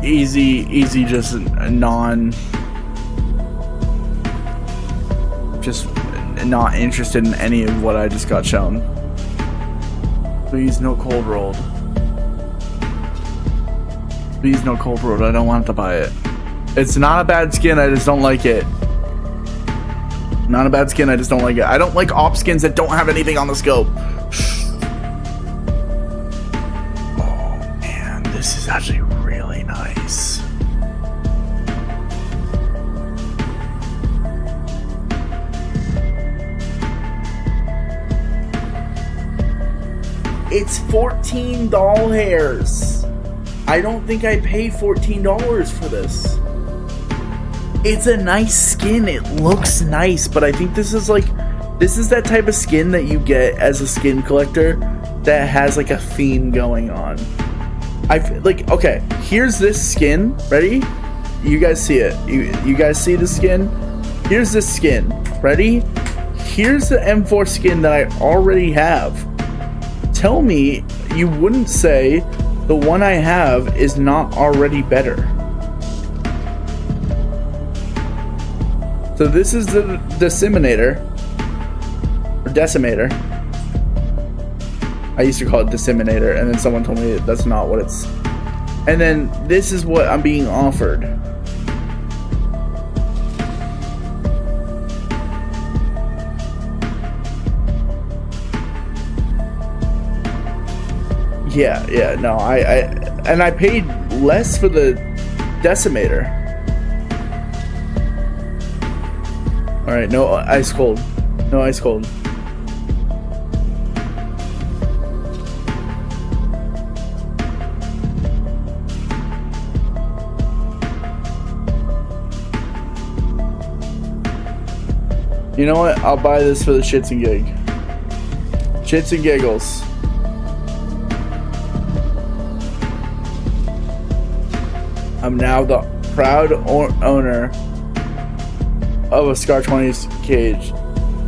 Easy, just not interested in any of what I just got shown. Please, no cold rolled. Please, no cold rolled. I don't want to buy it. It's not a bad skin, I just don't like it. Not a bad skin, I just don't like it. I don't like op skins that don't have anything on the scope. Oh man, this is actually really nice. It's 14 doll hairs. I don't think I paid $14 for this. It's a nice skin. It looks nice, but I think this is that type of skin that you get as a skin collector that has like a theme going on. Okay, here's this skin. Ready? You guys see it. You guys see the skin? Here's this skin. Ready? Here's the M4 skin that I already have. Tell me you wouldn't say the one I have is not already better. So this is the Decimator, or Decimator. I used to call it Disseminator, and then someone told me that's not what it's And then this is what I'm being offered. Yeah, no, I paid less for the decimator. Alright, no ice cold. No ice cold. You know what? I'll buy this for the shits and gig. Shits and giggles. I'm now the proud owner of a Scar 20's cage.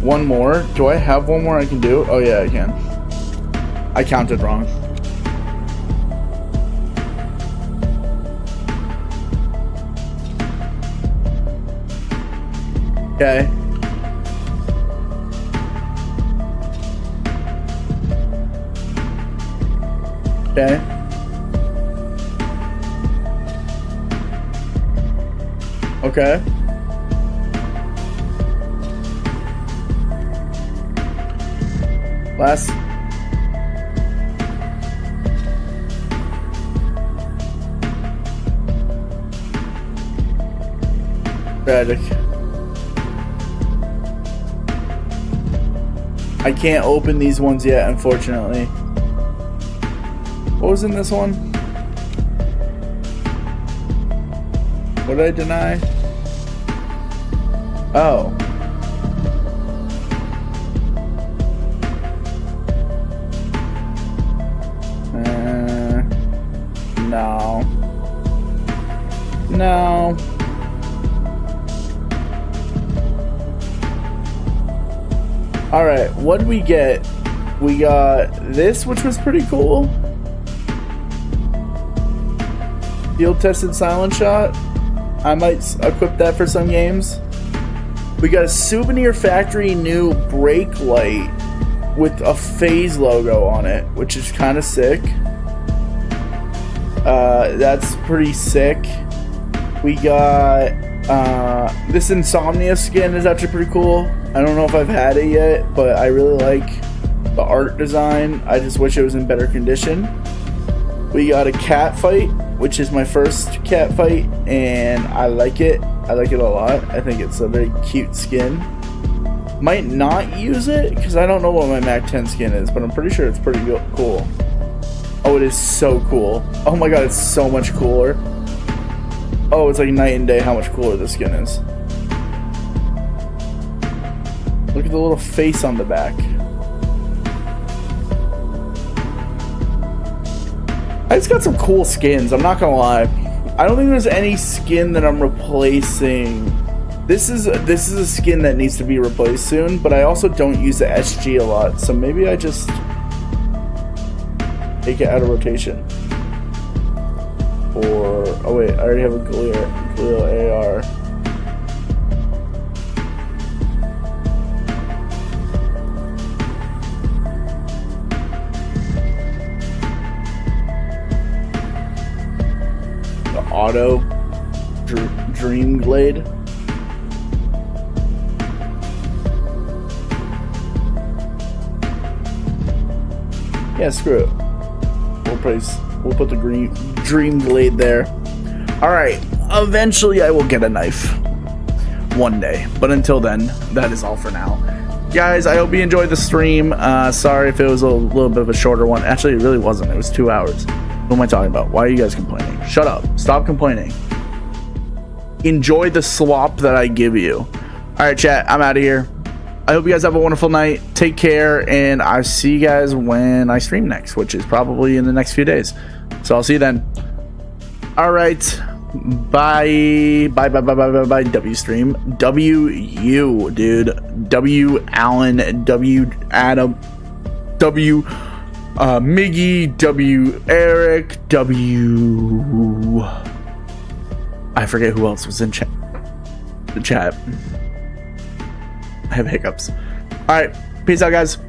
One more? Do I have one more I can do? Oh yeah, I can. I counted wrong. Okay. Okay. Okay. Last. Tragic. I can't open these ones yet, unfortunately. What was in this one? What did I deny? Oh. No. No. Alright, what did we get? We got this, which was pretty cool. Field tested silent shot. I might equip that for some games. We got a Souvenir Factory new brake light with a phase logo on it, which is kind of sick. That's pretty sick. We got this Insomnia skin is actually pretty cool. I don't know if I've had it yet, but I really like the art design. I just wish it was in better condition. We got a cat fight, which is my first cat fight, and I like it. I like it a lot. I think it's a very cute skin. Might not use it because I don't know what my Mac 10 skin is, but I'm pretty sure it's pretty cool. Oh, it is so cool. Oh my god, it's so much cooler. Oh, it's like night and day how much cooler this skin is. Look at the little face on the back. I just got some cool skins, I'm not gonna lie. I don't think there's any skin that I'm replacing. This is a skin that needs to be replaced soon, but I also don't use the SG a lot, so maybe I just take it out of rotation. Or oh wait, I already have a Galil AR. Auto Dream Glade. Yeah, screw it. We'll put the green Dream Glade there. Alright, eventually I will get a knife. One day. But until then, that is all for now. Guys, I hope you enjoyed the stream. Sorry if it was a little bit of a shorter one. Actually, it really wasn't. It was 2 hours. What am I talking about? Why are you guys complaining? Shut up. Stop complaining. Enjoy the slop that I give you. Alright, chat. I'm out of here. I hope you guys have a wonderful night. Take care. And I'll see you guys when I stream next, which is probably in the next few days. So I'll see you then. Alright. Bye. Bye. W stream. W, dude. W Allen. W Adam. W Miggy, W Eric, W I forget who else was in the chat. I have hiccups. Alright, peace out guys.